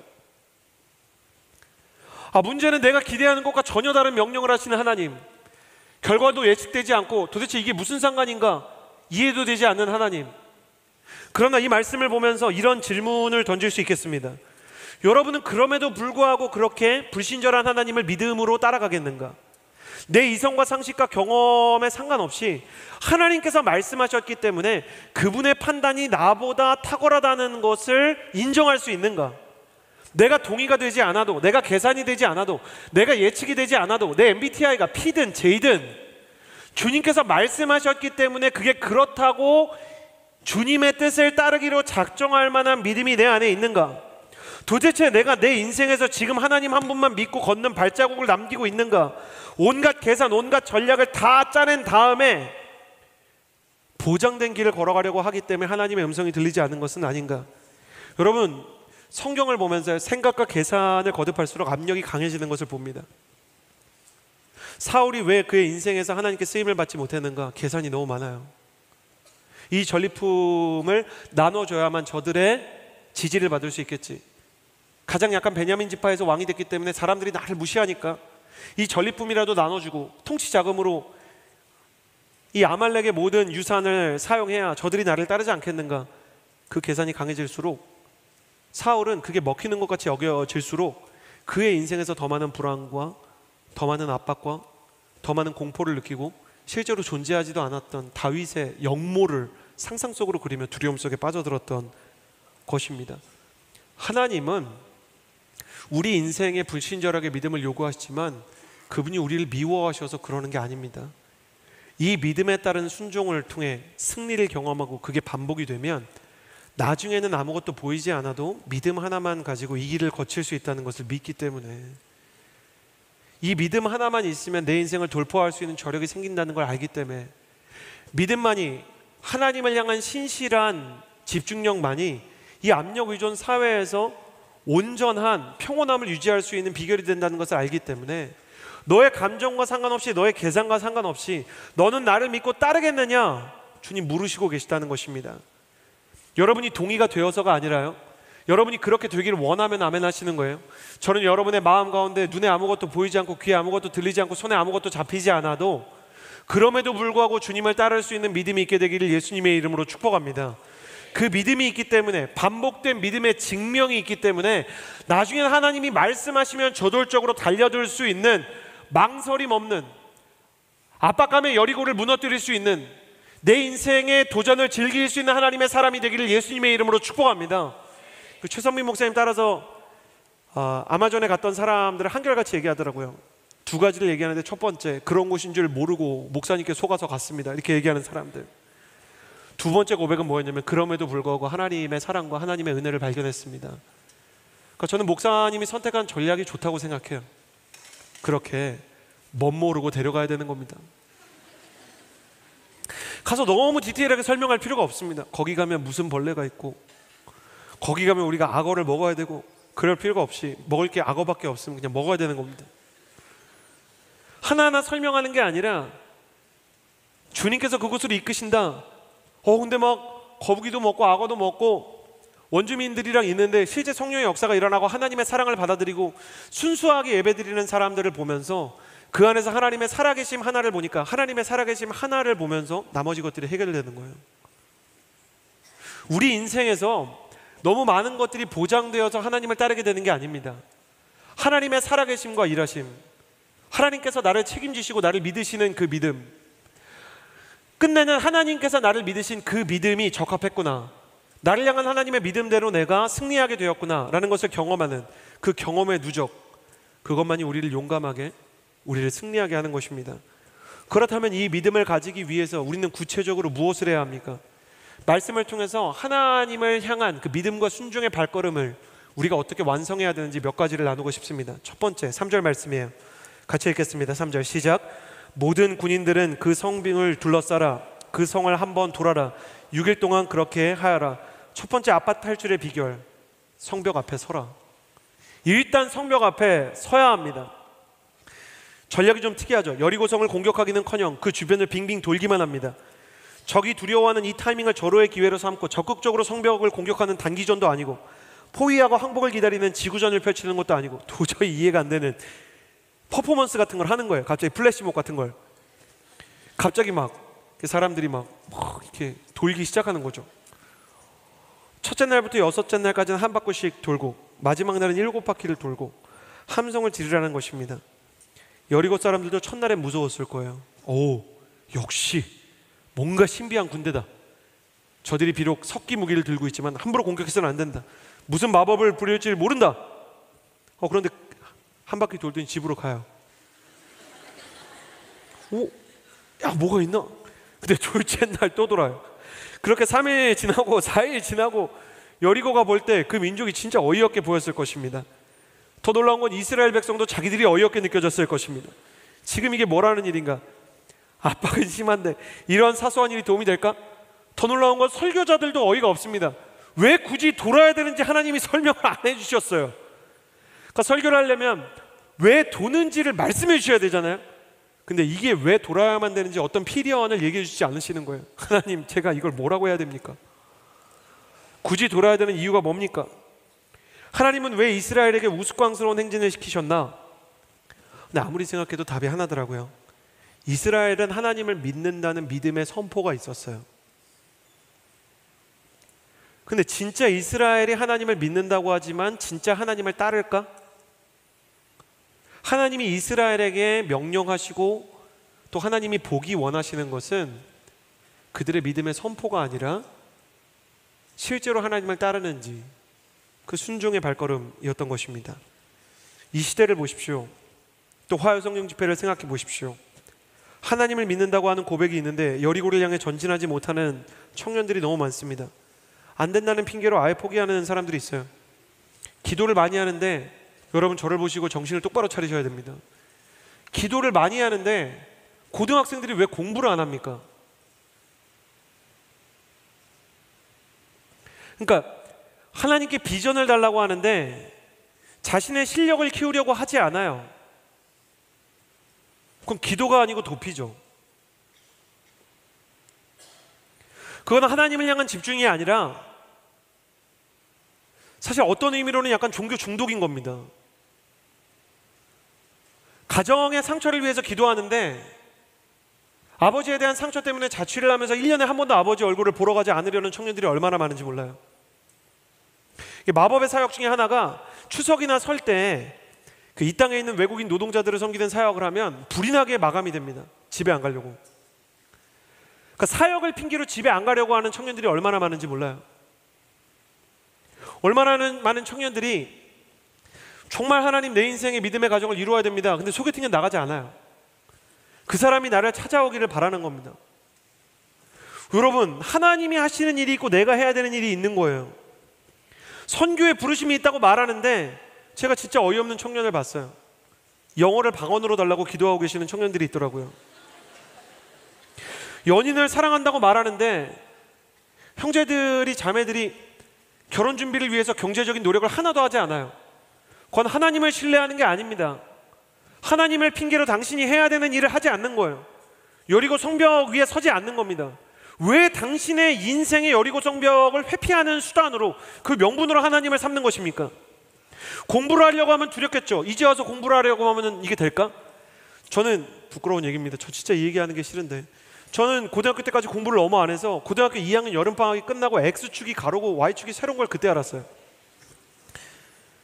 문제는 내가 기대하는 것과 전혀 다른 명령을 하시는 하나님, 결과도 예측되지 않고 도대체 이게 무슨 상관인가 이해도 되지 않는 하나님. 그러나 이 말씀을 보면서 이런 질문을 던질 수 있겠습니다. 여러분은 그럼에도 불구하고 그렇게 불신절한 하나님을 믿음으로 따라가겠는가? 내 이성과 상식과 경험에 상관없이 하나님께서 말씀하셨기 때문에 그분의 판단이 나보다 탁월하다는 것을 인정할 수 있는가? 내가 동의가 되지 않아도, 내가 계산이 되지 않아도, 내가 예측이 되지 않아도, 내 MBTI가 P든 J든 주님께서 말씀하셨기 때문에 그게 그렇다고 주님의 뜻을 따르기로 작정할 만한 믿음이 내 안에 있는가? 도대체 내가 내 인생에서 지금 하나님 한 분만 믿고 걷는 발자국을 남기고 있는가? 온갖 계산, 온갖 전략을 다 짜낸 다음에 보장된 길을 걸어가려고 하기 때문에 하나님의 음성이 들리지 않는 것은 아닌가? 여러분, 성경을 보면서 생각과 계산을 거듭할수록 압력이 강해지는 것을 봅니다. 사울이 왜 그의 인생에서 하나님께 쓰임을 받지 못했는가? 계산이 너무 많아요. 이 전리품을 나눠줘야만 저들의 지지를 받을 수 있겠지. 가장 약한 베냐민 지파에서 왕이 됐기 때문에 사람들이 나를 무시하니까 이 전리품이라도 나눠주고 통치 자금으로 이 아말렉의 모든 유산을 사용해야 저들이 나를 따르지 않겠는가? 그 계산이 강해질수록 사울은 그게 먹히는 것 같이 여겨질수록 그의 인생에서 더 많은 불안과 더 많은 압박과 더 많은 공포를 느끼고 실제로 존재하지도 않았던 다윗의 역모를 상상 속으로 그리며 두려움 속에 빠져들었던 것입니다. 하나님은 우리 인생에 불친절하게 믿음을 요구하시지만 그분이 우리를 미워하셔서 그러는 게 아닙니다. 이 믿음에 따른 순종을 통해 승리를 경험하고 그게 반복이 되면 나중에는 아무것도 보이지 않아도 믿음 하나만 가지고 이 길을 거칠 수 있다는 것을 믿기 때문에, 이 믿음 하나만 있으면 내 인생을 돌파할 수 있는 저력이 생긴다는 걸 알기 때문에, 믿음만이, 하나님을 향한 신실한 집중력만이 이 압력 의존 사회에서 온전한 평온함을 유지할 수 있는 비결이 된다는 것을 알기 때문에 너의 감정과 상관없이, 너의 계산과 상관없이 너는 나를 믿고 따르겠느냐? 주님 물으시고 계시다는 것입니다. 여러분이 동의가 되어서가 아니라요, 여러분이 그렇게 되기를 원하면 아멘 하시는 거예요. 저는 여러분의 마음 가운데 눈에 아무것도 보이지 않고 귀에 아무것도 들리지 않고 손에 아무것도 잡히지 않아도 그럼에도 불구하고 주님을 따를 수 있는 믿음이 있게 되기를 예수님의 이름으로 축복합니다. 그 믿음이 있기 때문에, 반복된 믿음의 증명이 있기 때문에 나중에 하나님이 말씀하시면 저돌적으로 달려들 수 있는, 망설임 없는, 압박감의 여리고를 무너뜨릴 수 있는, 내 인생의 도전을 즐길 수 있는 하나님의 사람이 되기를 예수님의 이름으로 축복합니다. 그 최선민 목사님 따라서 아마존에 갔던 사람들을 한결같이 얘기하더라고요. 두 가지를 얘기하는데, 첫 번째, 그런 곳인 줄 모르고 목사님께 속아서 갔습니다, 이렇게 얘기하는 사람들. 두 번째 고백은 뭐였냐면, 그럼에도 불구하고 하나님의 사랑과 하나님의 은혜를 발견했습니다. 그러니까 저는 목사님이 선택한 전략이 좋다고 생각해요. 그렇게 멋모르고 데려가야 되는 겁니다. 가서 너무 디테일하게 설명할 필요가 없습니다. 거기 가면 무슨 벌레가 있고, 거기 가면 우리가 악어를 먹어야 되고, 그럴 필요가 없이 먹을 게 악어밖에 없으면 그냥 먹어야 되는 겁니다. 하나하나 설명하는 게 아니라 주님께서 그곳으로 이끄신다. 근데 막 거북이도 먹고 악어도 먹고 원주민들이랑 있는데 실제 성령의 역사가 일어나고 하나님의 사랑을 받아들이고 순수하게 예배드리는 사람들을 보면서 그 안에서 하나님의 살아계심 하나를 보니까, 하나님의 살아계심 하나를 보면서 나머지 것들이 해결되는 거예요. 우리 인생에서 너무 많은 것들이 보장되어서 하나님을 따르게 되는 게 아닙니다. 하나님의 살아계심과 일하심, 하나님께서 나를 책임지시고 나를 믿으시는 그 믿음, 끝내는 하나님께서 나를 믿으신 그 믿음이 적합했구나, 나를 향한 하나님의 믿음대로 내가 승리하게 되었구나 라는 것을 경험하는 그 경험의 누적, 그것만이 우리를 용감하게, 우리를 승리하게 하는 것입니다. 그렇다면 이 믿음을 가지기 위해서 우리는 구체적으로 무엇을 해야 합니까? 말씀을 통해서 하나님을 향한 그 믿음과 순종의 발걸음을 우리가 어떻게 완성해야 되는지 몇 가지를 나누고 싶습니다. 첫 번째, 3절 말씀이에요. 같이 읽겠습니다. 3절 시작. 모든 군인들은 그 성빙을 둘러싸라. 그 성을 한번 돌아라. 6일 동안 그렇게 하여라. 첫 번째 아빠 탈출의 비결, 성벽 앞에 서라. 일단 성벽 앞에 서야 합니다. 전략이 좀 특이하죠. 여리고성을 공격하기는커녕 그 주변을 빙빙 돌기만 합니다. 적이 두려워하는 이 타이밍을 절호의 기회로 삼고 적극적으로 성벽을 공격하는 단기전도 아니고, 포위하고 항복을 기다리는 지구전을 펼치는 것도 아니고, 도저히 이해가 안 되는 퍼포먼스 같은 걸 하는 거예요. 갑자기 플래시몹 같은 걸. 갑자기 막 사람들이 막 이렇게 돌기 시작하는 거죠. 첫째 날부터 여섯째 날까지는 한 바퀴씩 돌고, 마지막 날은 7바퀴를 돌고 함성을 지르라는 것입니다. 여리고 사람들도 첫날엔 무서웠을 거예요. 오, 역시 뭔가 신비한 군대다. 저들이 비록 석기 무기를 들고 있지만 함부로 공격해서는 안 된다. 무슨 마법을 부릴지 모른다. 그런데 한 바퀴 돌더니 집으로 가요. 야, 뭐가 있나? 근데 둘째 날 또 돌아요. 그렇게 3일 지나고 4일 지나고 여리고가 볼 때 그 민족이 진짜 어이없게 보였을 것입니다. 더 놀라운 건 이스라엘 백성도 자기들이 어이없게 느껴졌을 것입니다. 지금 이게 뭐라는 일인가? 압박은 심한데 이런 사소한 일이 도움이 될까? 더 놀라운 건 설교자들도 어이가 없습니다. 왜 굳이 돌아야 되는지 하나님이 설명을 안 해주셨어요. 그러니까 설교를 하려면 왜 도는지를 말씀해 주셔야 되잖아요. 근데 이게 왜 돌아야만 되는지 어떤 피리언을 얘기해 주지 않으시는 거예요. 하나님, 제가 이걸 뭐라고 해야 됩니까? 굳이 돌아야 되는 이유가 뭡니까? 하나님은 왜 이스라엘에게 우스꽝스러운 행진을 시키셨나? 근데 아무리 생각해도 답이 하나더라고요. 이스라엘은 하나님을 믿는다는 믿음의 선포가 있었어요. 근데 진짜 이스라엘이 하나님을 믿는다고 하지만 진짜 하나님을 따를까? 하나님이 이스라엘에게 명령하시고 또 하나님이 보기 원하시는 것은 그들의 믿음의 선포가 아니라 실제로 하나님을 따르는지 그 순종의 발걸음이었던 것입니다. 이 시대를 보십시오. 또 화요성령 집회를 생각해 보십시오. 하나님을 믿는다고 하는 고백이 있는데 여리고를 향해 전진하지 못하는 청년들이 너무 많습니다. 안 된다는 핑계로 아예 포기하는 사람들이 있어요. 기도를 많이 하는데, 여러분 저를 보시고 정신을 똑바로 차리셔야 됩니다. 기도를 많이 하는데 고등학생들이 왜 공부를 안 합니까? 그러니까 하나님께 비전을 달라고 하는데 자신의 실력을 키우려고 하지 않아요. 그건 기도가 아니고 도피죠. 그건 하나님을 향한 집중이 아니라 사실 어떤 의미로는 약간 종교 중독인 겁니다. 가정의 상처를 위해서 기도하는데 아버지에 대한 상처 때문에 자취를 하면서 1년에 한 번도 아버지 얼굴을 보러 가지 않으려는 청년들이 얼마나 많은지 몰라요. 마법의 사역 중에 하나가 추석이나 설 때 그 이 땅에 있는 외국인 노동자들을 섬기는 사역을 하면 불이 나게 마감이 됩니다. 집에 안 가려고. 그러니까 사역을 핑계로 집에 안 가려고 하는 청년들이 얼마나 많은지 몰라요. 얼마나 많은 청년들이 정말 하나님 내 인생의 믿음의 가정을 이루어야 됩니다. 근데 소개팅에 나가지 않아요. 그 사람이 나를 찾아오기를 바라는 겁니다. 여러분, 하나님이 하시는 일이 있고 내가 해야 되는 일이 있는 거예요. 선교에 부르심이 있다고 말하는데 제가 진짜 어이없는 청년을 봤어요. 영어를 방언으로 달라고 기도하고 계시는 청년들이 있더라고요. 연인을 사랑한다고 말하는데 형제들이 자매들이 결혼 준비를 위해서 경제적인 노력을 하나도 하지 않아요. 그건 하나님을 신뢰하는 게 아닙니다. 하나님을 핑계로 당신이 해야 되는 일을 하지 않는 거예요. 여리고 성벽 위에 서지 않는 겁니다. 왜 당신의 인생의 여리고 성벽을 회피하는 수단으로, 그 명분으로 하나님을 삼는 것입니까? 공부를 하려고 하면 두렵겠죠. 이제 와서 공부를 하려고 하면 이게 될까? 저는 부끄러운 얘기입니다. 저 진짜 이 얘기하는 게 싫은데, 저는 고등학교 때까지 공부를 너무 안 해서 고등학교 2학년 여름방학이 끝나고 X축이 가로고 Y축이 세로인 걸 그때 알았어요.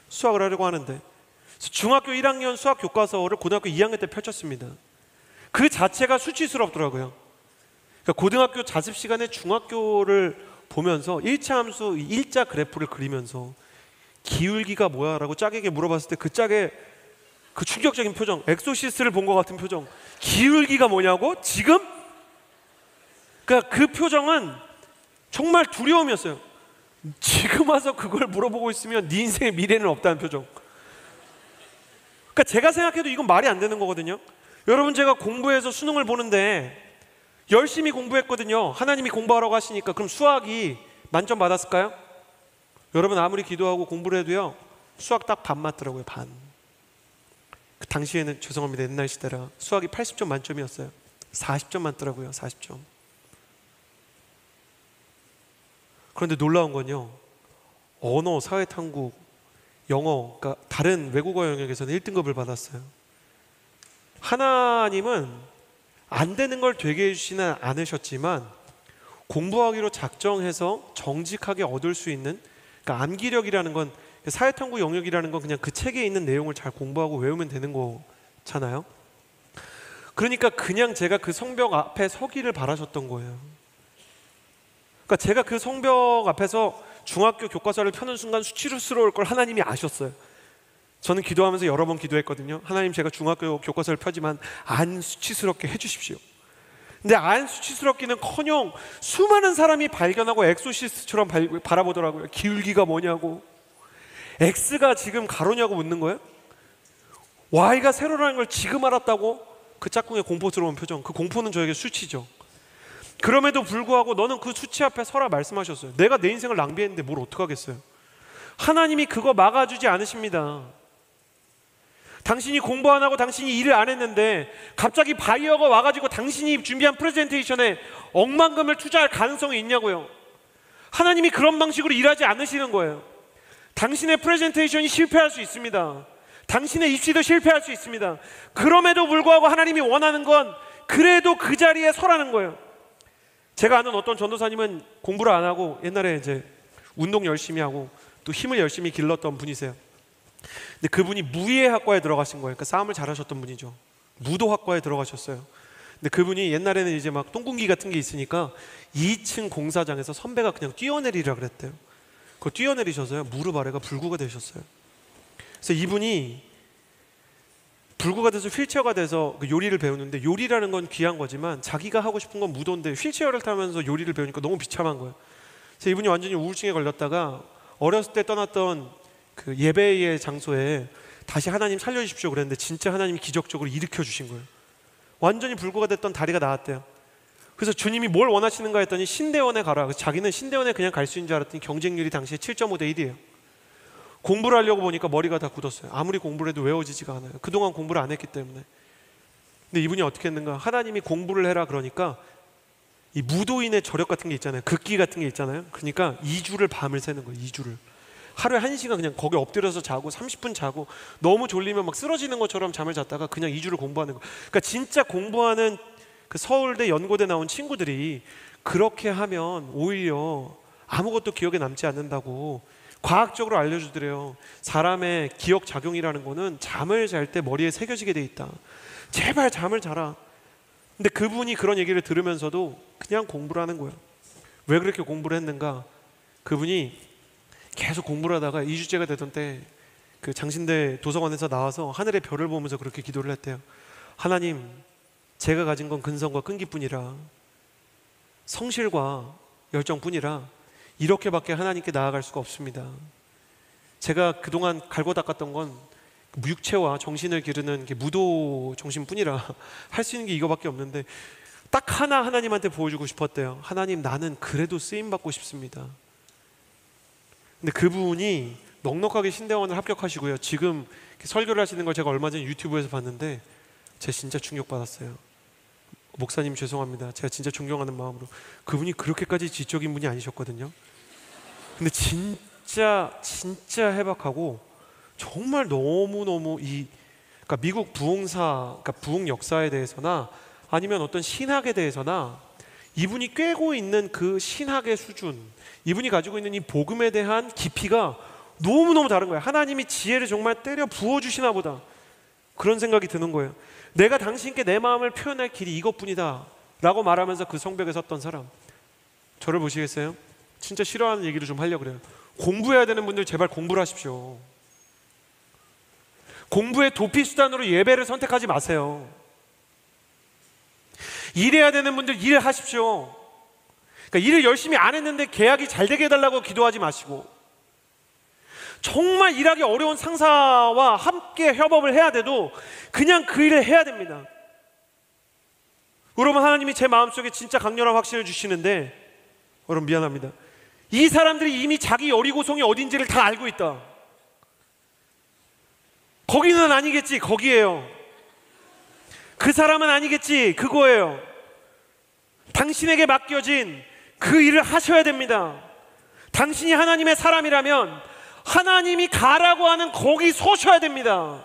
수학을 하려고 하는데. 그래서 중학교 1학년 수학 교과서를 고등학교 2학년 때 펼쳤습니다. 그 자체가 수치스럽더라고요. 그러니까 고등학교 자습 시간에 중학교를 보면서 1차 함수 일자 그래프를 그리면서 기울기가 뭐야? 라고 짝에게 물어봤을 때 그 짝의 그 충격적인 표정, 엑소시스트를 본 것 같은 표정, 기울기가 뭐냐고? 지금? 그러니까 그 표정은 정말 두려움이었어요. 지금 와서 그걸 물어보고 있으면 네 인생의 미래는 없다는 표정. 그러니까 제가 생각해도 이건 말이 안 되는 거거든요. 여러분, 제가 공부해서 수능을 보는데 열심히 공부했거든요. 하나님이 공부하라고 하시니까. 그럼 수학이 만점 받았을까요? 여러분, 아무리 기도하고 공부를 해도요, 수학 딱 반 맞더라고요. 반. 그 당시에는, 죄송합니다, 옛날 시대라, 수학이 80점 만점이었어요. 40점 맞더라고요. 40점. 그런데 놀라운 건요, 언어, 사회탐구, 영어, 그러니까 다른 외국어 영역에서는 1등급을 받았어요. 하나님은 안 되는 걸 되게 해주지는 않으셨지만 공부하기로 작정해서 정직하게 얻을 수 있는, 그러니까 암기력이라는 건, 사회탐구 영역이라는 건 그냥 그 책에 있는 내용을 잘 공부하고 외우면 되는 거잖아요. 그러니까 그냥 제가 그 성벽 앞에 서기를 바라셨던 거예요. 그러니까 제가 그 성벽 앞에서 중학교 교과서를 펴는 순간 수치스러울 걸 하나님이 아셨어요. 저는 기도하면서 여러 번 기도했거든요. 하나님, 제가 중학교 교과서를 펴지만 안 수치스럽게 해주십시오. 근데 안 수치스럽기는커녕 수많은 사람이 발견하고 엑소시스트처럼 바라보더라고요. 기울기가 뭐냐고, X가 지금 가로냐고 묻는 거예요. Y가 세로라는 걸 지금 알았다고. 그 짝꿍의 공포스러운 표정, 그 공포는 저에게 수치죠. 그럼에도 불구하고 너는 그 수치 앞에 서라 말씀하셨어요. 내가 내 인생을 낭비했는데 뭘 어떡하겠어요. 하나님이 그거 막아주지 않으십니다. 당신이 공부 안 하고 당신이 일을 안 했는데 갑자기 바이어가 와가지고 당신이 준비한 프레젠테이션에 억만금을 투자할 가능성이 있냐고요. 하나님이 그런 방식으로 일하지 않으시는 거예요. 당신의 프레젠테이션이 실패할 수 있습니다. 당신의 입시도 실패할 수 있습니다. 그럼에도 불구하고 하나님이 원하는 건 그래도 그 자리에 서라는 거예요. 제가 아는 어떤 전도사님은 공부를 안 하고 옛날에 이제 운동 열심히 하고 또 힘을 열심히 길렀던 분이세요. 근데 그분이 무예학과에 들어가신 거예요. 그러니까 싸움을 잘하셨던 분이죠. 무도학과에 들어가셨어요. 근데 그분이 옛날에는 이제 막 똥군기 같은 게 있으니까 2층 공사장에서 선배가 그냥 뛰어내리라 그랬대요. 그거 뛰어내리셔서요, 무릎 아래가 불구가 되셨어요. 그래서 이분이 불구가 돼서 휠체어가 돼서 그 요리를 배우는데, 요리라는 건 귀한 거지만 자기가 하고 싶은 건 무도인데 휠체어를 타면서 요리를 배우니까 너무 비참한 거예요. 그래서 이분이 완전히 우울증에 걸렸다가 어렸을 때 떠났던 그 예배의 장소에 다시 하나님 살려주십시오 그랬는데 진짜 하나님이 기적적으로 일으켜 주신 거예요. 완전히 불구가 됐던 다리가 나았대요. 그래서 주님이 뭘 원하시는가 했더니 신대원에 가라. 그래서 자기는 신대원에 그냥 갈 수 있는 줄 알았더니 경쟁률이 당시에 7.5대 1이에요. 공부를 하려고 보니까 머리가 다 굳었어요. 아무리 공부를 해도 외워지지가 않아요. 그동안 공부를 안 했기 때문에. 근데 이분이 어떻게 했는가? 하나님이 공부를 해라 그러니까 이 무도인의 저력 같은 게 있잖아요. 극기 같은 게 있잖아요. 그러니까 2주를 밤을 새는 거예요. 2주를. 하루에 1시간 그냥 거기 엎드려서 자고 30분 자고 너무 졸리면 막 쓰러지는 것처럼 잠을 잤다가 그냥 2주를 공부하는 거예요. 그러니까 진짜 공부하는 그 서울대 연고대 나온 친구들이 그렇게 하면 오히려 아무것도 기억에 남지 않는다고 과학적으로 알려주더래요. 사람의 기억 작용이라는 거는 잠을 잘 때 머리에 새겨지게 돼 있다. 제발 잠을 자라. 근데 그분이 그런 얘기를 들으면서도 그냥 공부를 하는 거예요. 왜 그렇게 공부를 했는가? 그분이 계속 공부를 하다가 2주째가 되던 때 그 장신대 도서관에서 나와서 하늘의 별을 보면서 그렇게 기도를 했대요. 하나님, 제가 가진 건 근성과 끈기뿐이라, 성실과 열정뿐이라 이렇게밖에 하나님께 나아갈 수가 없습니다. 제가 그동안 갈고 닦았던 건 육체와 정신을 기르는 게 무도 정신뿐이라 할 수 있는 게 이거밖에 없는데 딱 하나 하나님한테 보여주고 싶었대요. 하나님, 나는 그래도 쓰임받고 싶습니다. 근데 그분이 넉넉하게 신대원을 합격하시고요. 지금 설교를 하시는 걸 제가 얼마 전에 유튜브에서 봤는데 제가 진짜 충격받았어요. 목사님 죄송합니다. 제가 진짜 존경하는 마음으로. 그분이 그렇게까지 지적인 분이 아니셨거든요. 근데 진짜 해박하고 정말 너무너무 그러니까 미국 부흥사, 그러니까 부흥 역사에 대해서나 아니면 어떤 신학에 대해서나 이분이 꿰고 있는 그 신학의 수준, 이분이 가지고 있는 이 복음에 대한 깊이가 너무너무 다른 거예요. 하나님이 지혜를 정말 때려 부어주시나 보다, 그런 생각이 드는 거예요. 내가 당신께 내 마음을 표현할 길이 이것뿐이다 라고 말하면서 그 성벽에 섰던 사람. 저를 보시겠어요? 진짜 싫어하는 얘기를 좀 하려고 그래요. 공부해야 되는 분들 제발 공부를 하십시오. 공부의 도피 수단으로 예배를 선택하지 마세요. 일해야 되는 분들 일하십시오. 그러니까 일을 열심히 안 했는데 계약이 잘 되게 해달라고 기도하지 마시고, 정말 일하기 어려운 상사와 함께 협업을 해야 돼도 그냥 그 일을 해야 됩니다. 여러분, 하나님이 제 마음속에 진짜 강렬한 확신을 주시는데, 여러분 미안합니다, 이 사람들이 이미 자기 여리고성이 어딘지를 다 알고 있다. 거기는 아니겠지, 거기에요. 그 사람은 아니겠지, 그거예요. 당신에게 맡겨진 그 일을 하셔야 됩니다. 당신이 하나님의 사람이라면 하나님이 가라고 하는 거기 서셔야 됩니다.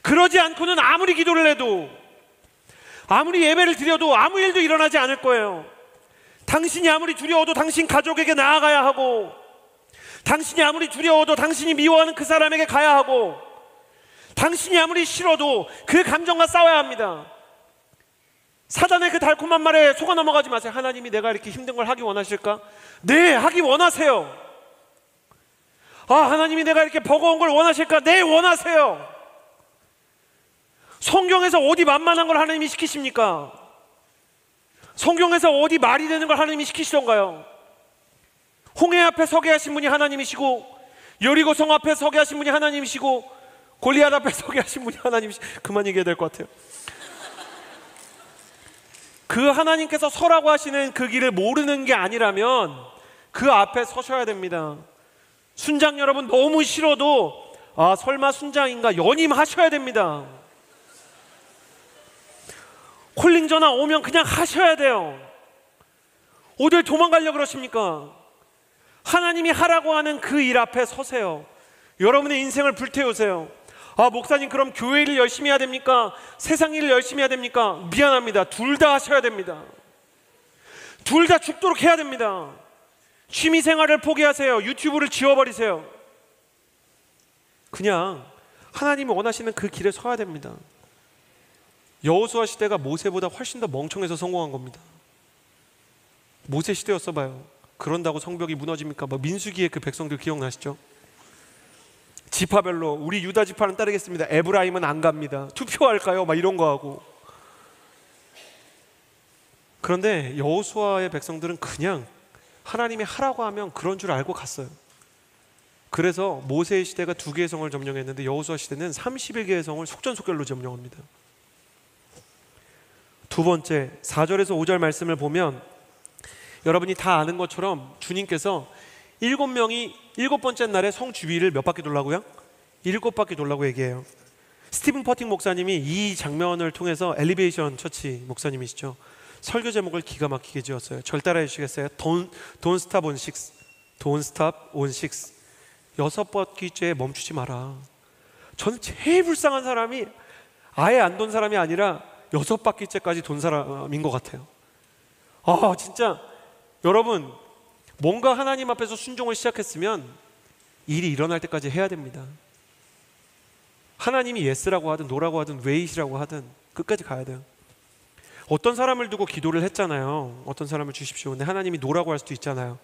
그러지 않고는 아무리 기도를 해도, 아무리 예배를 드려도 아무 일도 일어나지 않을 거예요. 당신이 아무리 두려워도 당신 가족에게 나아가야 하고, 당신이 아무리 두려워도 당신이 미워하는 그 사람에게 가야 하고, 당신이 아무리 싫어도 그 감정과 싸워야 합니다. 사단의 그 달콤한 말에 속아 넘어가지 마세요. 하나님이 내가 이렇게 힘든 걸 하기 원하실까? 네, 하기 원하세요. 아, 하나님이 내가 이렇게 버거운 걸 원하실까? 네, 원하세요. 성경에서 어디 만만한 걸 하나님이 시키십니까? 성경에서 어디 말이 되는 걸 하나님이 시키시던가요? 홍해 앞에 서게 하신 분이 하나님이시고, 여리고 성 앞에 서게 하신 분이 하나님이시고, 골리앗 앞에 서게 하신 분이 하나님이시고. 그만 얘기해야 될 것 같아요. 그 하나님께서 서라고 하시는 그 길을 모르는 게 아니라면 그 앞에 서셔야 됩니다. 순장 여러분, 너무 싫어도 아, 설마 순장인가 연임하셔야 됩니다. 콜링 전화 오면 그냥 하셔야 돼요. 어딜 도망가려고 그러십니까? 하나님이 하라고 하는 그 일 앞에 서세요. 여러분의 인생을 불태우세요. 아, 목사님 그럼 교회 일 열심히 해야 됩니까? 세상 일 열심히 해야 됩니까? 미안합니다. 둘 다 하셔야 됩니다. 둘 다 죽도록 해야 됩니다. 취미 생활을 포기하세요. 유튜브를 지워버리세요. 그냥 하나님이 원하시는 그 길에 서야 됩니다. 여호수아 시대가 모세보다 훨씬 더 멍청해서 성공한 겁니다. 모세 시대였어 봐요. 그런다고 성벽이 무너집니까? 뭐 민수기의 그 백성들 기억나시죠? 지파별로 우리 유다 지파는 따르겠습니다. 에브라임은 안 갑니다. 투표할까요? 막 이런 거 하고. 그런데 여호수아의 백성들은 그냥 하나님이 하라고 하면 그런 줄 알고 갔어요. 그래서 모세의 시대가 2개의 성을 점령했는데 여호수아 시대는 31개의 성을 속전속결로 점령합니다. 두 번째, 4절에서 5절 말씀을 보면 여러분이 다 아는 것처럼 주님께서 7명이 7번째 날에 성 주위를 몇 바퀴 돌라고요? 7바퀴 돌라고 얘기해요. 스티븐 퍼팅 목사님이 이 장면을 통해서 엘리베이션 처치 목사님이시죠. 설교 제목을 기가 막히게 지었어요. 절 따라해 주시겠어요? Don't stop on six. Don't stop on six. 6바퀴째에 멈추지 마라. 저는 제일 불쌍한 사람이 아예 안 돈 사람이 아니라 6바퀴째까지 돈 사람인 것 같아요. 아, 진짜 여러분, 뭔가 하나님 앞에서 순종을 시작했으면 일이 일어날 때까지 해야 됩니다. 하나님이 예스라고 하든 노라고 하든 웨이시라고 하든 끝까지 가야 돼요. 어떤 사람을 두고 기도를 했잖아요. 어떤 사람을 주십시오. 근데 하나님이 노라고 할 수도 있잖아요.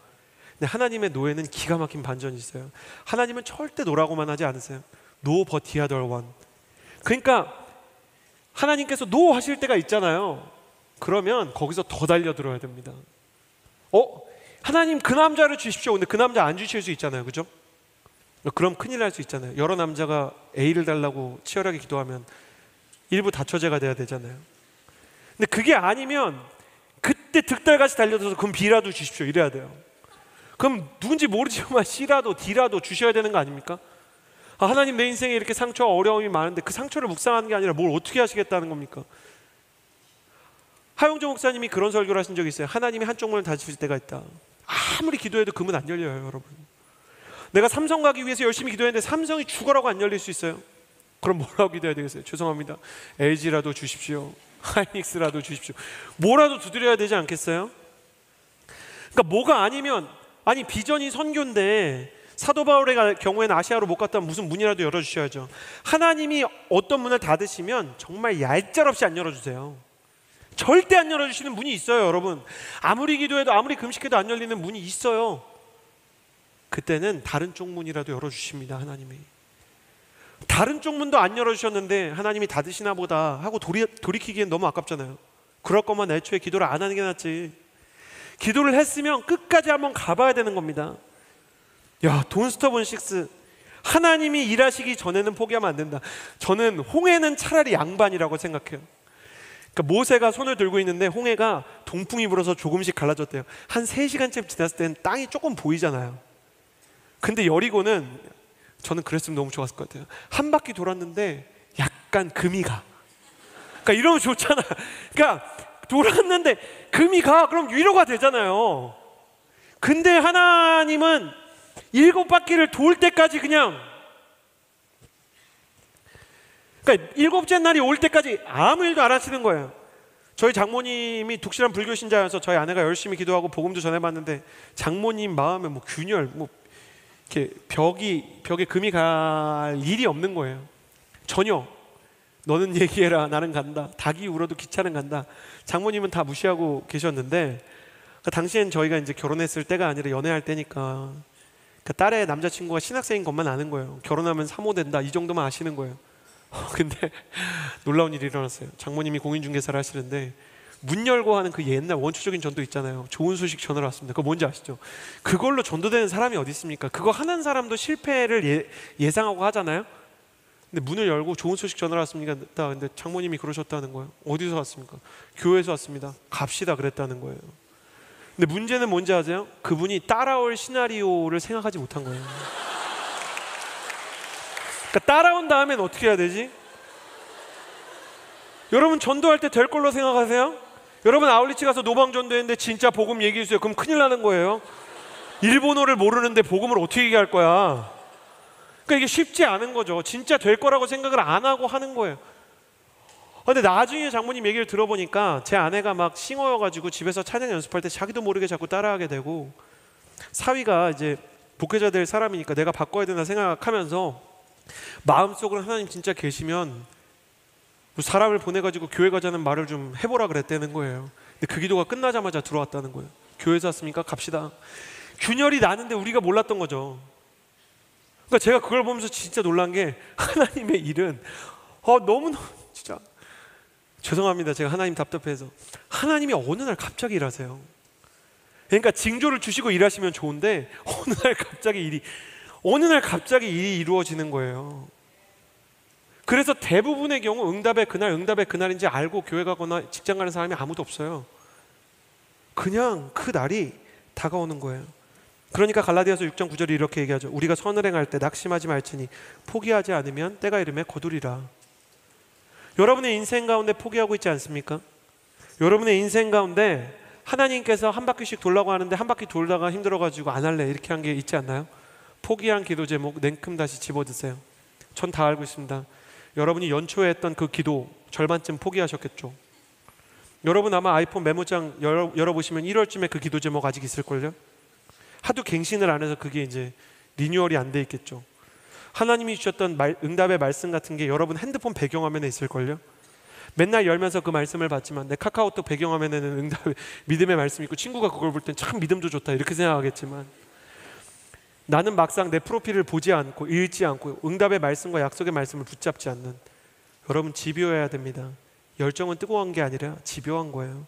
근데 하나님의 노에는 기가 막힌 반전이 있어요. 하나님은 절대 노라고만 하지 않으세요. No but the other one. 그러니까 하나님께서 노 하실 때가 있잖아요. 그러면 거기서 더 달려들어야 됩니다. 하나님 그 남자를 주십시오. 근데 그 남자 안 주실 수 있잖아요. 그죠? 그럼 큰일 날 수 있잖아요. 여러 남자가 A를 달라고 치열하게 기도하면 일부 다처제가 돼야 되잖아요. 근데 그게 아니면 그때 득달같이 달려들어서 그럼 B라도 주십시오 이래야 돼요. 그럼 누군지 모르지만 C라도 D라도 주셔야 되는 거 아닙니까? 하나님 내 인생에 이렇게 상처와 어려움이 많은데 그 상처를 묵상하는 게 아니라 뭘 어떻게 하시겠다는 겁니까? 하용조 목사님이 그런 설교를 하신 적이 있어요. 하나님이 한쪽 문을 닫으실 때가 있다. 아무리 기도해도 그 문 안 열려요. 여러분, 내가 삼성 가기 위해서 열심히 기도했는데 삼성이 죽어라고 안 열릴 수 있어요. 그럼 뭐라고 기도해야 되겠어요? 죄송합니다, LG라도 주십시오, 하이닉스라도 주십시오. 뭐라도 두드려야 되지 않겠어요? 그러니까 뭐가 아니면, 아니 비전이 선교인데 사도 바울의 경우에는 아시아로 못 갔다면 무슨 문이라도 열어주셔야죠. 하나님이 어떤 문을 닫으시면 정말 얄짤없이 안 열어주세요. 절대 안 열어주시는 문이 있어요. 여러분, 아무리 기도해도 아무리 금식해도 안 열리는 문이 있어요. 그때는 다른 쪽 문이라도 열어주십니다. 하나님이 다른 쪽 문도 안 열어주셨는데 하나님이 닫으시나 보다 하고 돌이키기엔 너무 아깝잖아요. 그럴 거면 애초에 기도를 안 하는 게 낫지. 기도를 했으면 끝까지 한번 가봐야 되는 겁니다. 야, Don't stop on six. 하나님이 일하시기 전에는 포기하면 안 된다. 저는 홍해는 차라리 양반이라고 생각해요. 그러니까 모세가 손을 들고 있는데 홍해가 동풍이 불어서 조금씩 갈라졌대요. 한 3시간쯤 지났을 때는 땅이 조금 보이잖아요. 근데 여리고는 저는 그랬으면 너무 좋았을 것 같아요. 한 바퀴 돌았는데 약간 금이 가. 그러니까 이러면 좋잖아요. 그러니까 돌았는데 금이 가. 그럼 위로가 되잖아요. 근데 하나님은 7바퀴를 돌 때까지 그냥, 그러니까 7째 날이 올 때까지 아무 일도 안 하시는 거예요. 저희 장모님이 독실한 불교 신자여서 저희 아내가 열심히 기도하고 복음도 전해봤는데 장모님 마음에 뭐 균열, 뭐 이렇게 벽에 금이 갈 일이 없는 거예요. 전혀. 너는 얘기해라, 나는 간다. 닭이 울어도 기차는 간다. 장모님은 다 무시하고 계셨는데, 그러니까 당시엔 저희가 이제 결혼했을 때가 아니라 연애할 때니까, 그러니까 딸의 남자친구가 신학생인 것만 아는 거예요. 결혼하면 사모 된다, 이 정도만 아시는 거예요. 근데 놀라운 일이 일어났어요. 장모님이 공인중개사를 하시는데 문 열고 하는 그 옛날 원초적인 전도 있잖아요. 좋은 소식 전하러 왔습니다. 그거 뭔지 아시죠? 그걸로 전도되는 사람이 어디 있습니까? 그거 하는 사람도 실패를 예상하고 하잖아요. 근데 문을 열고 좋은 소식 전하러 왔습니까? 근데 장모님이 그러셨다는 거예요. 어디서 왔습니까? 교회에서 왔습니다. 갑시다 그랬다는 거예요. 근데 문제는 뭔지 아세요? 그분이 따라올 시나리오를 생각하지 못한 거예요. 그러니까 따라온 다음엔 어떻게 해야 되지? 여러분 전도할 때 될 걸로 생각하세요? 여러분 아울리치 가서 노방 전도했는데 진짜 복음 얘기해 주세요. 그럼 큰일 나는 거예요. 일본어를 모르는데 복음을 어떻게 얘기할 거야? 그러니까 이게 쉽지 않은 거죠. 진짜 될 거라고 생각을 안 하고 하는 거예요. 근데 나중에 장모님 얘기를 들어보니까 제 아내가 막 싱어여가지고 집에서 찬양 연습할 때 자기도 모르게 자꾸 따라하게 되고, 사위가 이제 목회자 될 사람이니까 내가 바꿔야 되나 생각하면서 마음속으로 하나님 진짜 계시면 사람을 보내가지고 교회 가자는 말을 좀 해보라 그랬다는 거예요. 근데 그 기도가 끝나자마자 들어왔다는 거예요. 교회에서 왔습니까? 갑시다. 균열이 나는데 우리가 몰랐던 거죠. 그러니까 제가 그걸 보면서 진짜 놀란 게, 하나님의 일은 너무너무 진짜 죄송합니다. 제가 하나님 답답해서, 하나님이 어느 날 갑자기 일하세요. 그러니까 징조를 주시고 일하시면 좋은데 어느 날 갑자기 일이 이루어지는 거예요. 그래서 대부분의 경우 응답의 그날인지 알고 교회 가거나 직장 가는 사람이 아무도 없어요. 그냥 그 날이 다가오는 거예요. 그러니까 갈라디아서 6장 9절이 이렇게 얘기하죠. 우리가 선을 행할 때 낙심하지 말지니 포기하지 않으면 때가 이르매 거두리라. 여러분의 인생 가운데 포기하고 있지 않습니까? 여러분의 인생 가운데 하나님께서 한 바퀴씩 돌라고 하는데 한 바퀴 돌다가 힘들어가지고 안 할래 이렇게 한 게 있지 않나요? 포기한 기도 제목 냉큼 다시 집어드세요. 전 다 알고 있습니다. 여러분이 연초에 했던 그 기도 절반쯤 포기하셨겠죠. 여러분 아마 아이폰 메모장 열어보시면 1월쯤에 그 기도 제목 아직 있을걸요? 하도 갱신을 안 해서 그게 이제 리뉴얼이 안 돼 있겠죠. 하나님이 주셨던 응답의 말씀 같은 게 여러분 핸드폰 배경화면에 있을걸요? 맨날 열면서 그 말씀을 봤지만 내 카카오톡 배경화면에는 응답의 믿음의 말씀이 있고 친구가 그걸 볼 땐 참 믿음도 좋다 이렇게 생각하겠지만, 나는 막상 내 프로필을 보지 않고 읽지 않고 응답의 말씀과 약속의 말씀을 붙잡지 않는 여러분, 집요해야 됩니다. 열정은 뜨거운 게 아니라 집요한 거예요.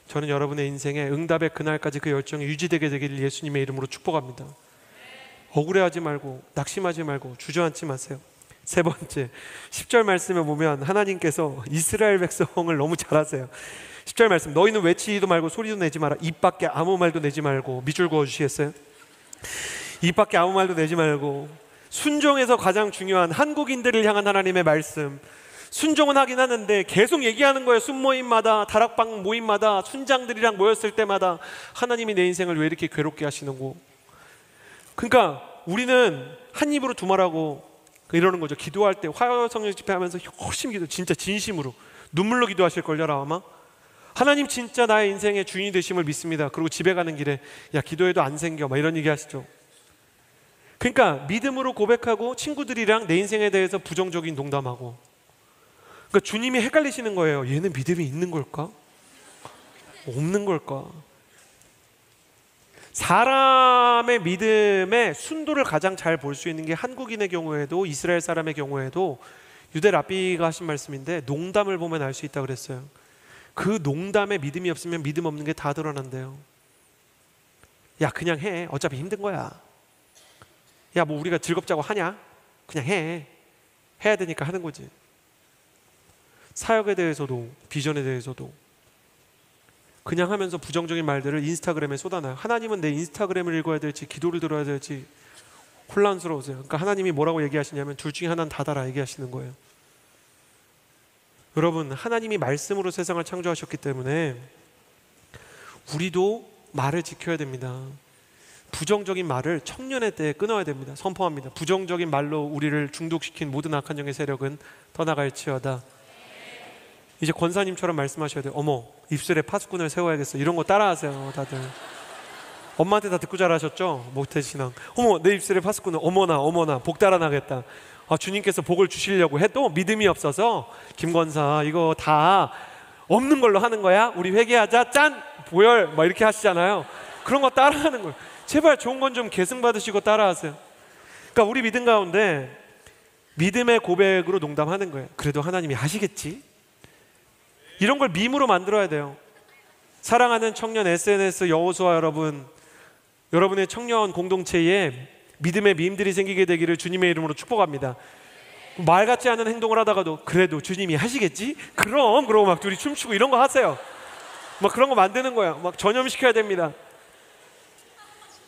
저는 여러분의 인생에 응답의 그날까지 그 열정이 유지되게 되기를 예수님의 이름으로 축복합니다. 억울해하지 말고 낙심하지 말고 주저앉지 마세요. 세 번째, 10절 말씀에 보면 하나님께서 이스라엘 백성을 너무 잘하세요. 10절 말씀, 너희는 외치지도 말고 소리도 내지 마라. 입 밖에 아무 말도 내지 말고. 밑줄 그어주시겠어요? 입 밖에 아무 말도 내지 말고. 순종에서 가장 중요한 한국인들을 향한 하나님의 말씀. 순종은 하긴 하는데 계속 얘기하는 거예요. 순모임마다, 다락방 모임마다, 순장들이랑 모였을 때마다 하나님이 내 인생을 왜 이렇게 괴롭게 하시는고. 그러니까 우리는 한 입으로 두 말하고 이러는 거죠. 기도할 때 화요성령 집회하면서 열심히 기도, 진짜 진심으로 눈물로 기도하실걸요 아마. 하나님 진짜 나의 인생의 주인이 되심을 믿습니다. 그리고 집에 가는 길에 야 기도해도 안 생겨 막 이런 얘기 하시죠. 그러니까 믿음으로 고백하고 친구들이랑 내 인생에 대해서 부정적인 농담하고. 그러니까 주님이 헷갈리시는 거예요. 얘는 믿음이 있는 걸까? 없는 걸까? 사람의 믿음의 순도를 가장 잘 볼 수 있는 게 한국인의 경우에도 이스라엘 사람의 경우에도 유대 랍비가 하신 말씀인데, 농담을 보면 알 수 있다고 그랬어요. 그 농담에 믿음이 없으면 믿음 없는 게 다 드러난대요. 야 그냥 해, 어차피 힘든 거야. 야 뭐 우리가 즐겁자고 하냐? 그냥 해야 되니까 하는 거지. 사역에 대해서도 비전에 대해서도 그냥 하면서 부정적인 말들을 인스타그램에 쏟아놔요. 하나님은 내 인스타그램을 읽어야 될지 기도를 들어야 될지 혼란스러우세요. 그러니까 하나님이 뭐라고 얘기하시냐면 둘 중에 하나는 다 달아 얘기하시는 거예요. 여러분, 하나님이 말씀으로 세상을 창조하셨기 때문에 우리도 말을 지켜야 됩니다. 부정적인 말을 청년의 때에 끊어야 됩니다. 선포합니다. 부정적인 말로 우리를 중독시킨 모든 악한 영의 세력은 떠나갈지어다. 이제 권사님처럼 말씀하셔야 돼요. 어머, 입술에 파수꾼을 세워야겠어. 이런 거 따라하세요 다들. 엄마한테 다 듣고 자라셨죠? 모태신앙. 어머, 내 입술에 파수꾼을, 어머나 복 달아나겠다. 주님께서 복을 주시려고 해도 믿음이 없어서 김권사 이거 다 없는 걸로 하는 거야? 우리 회개하자, 짠! 보혈! 막 이렇게 하시잖아요. 그런 거 따라하는 거예요. 제발 좋은 건 좀 계승받으시고 따라하세요. 그러니까 우리 믿음 가운데 믿음의 고백으로 농담하는 거예요. 그래도 하나님이 하시겠지? 이런 걸 밈으로 만들어야 돼요. 사랑하는 청년 SNS 여호수아 여러분, 여러분의 청년 공동체에 믿음의 밈들이 생기게 되기를 주님의 이름으로 축복합니다. 말 같지 않은 행동을 하다가도 그래도 주님이 하시겠지? 그러고 막 둘이 춤추고 이런 거 하세요. 막 그런 거 만드는 거야. 막 전염시켜야 됩니다.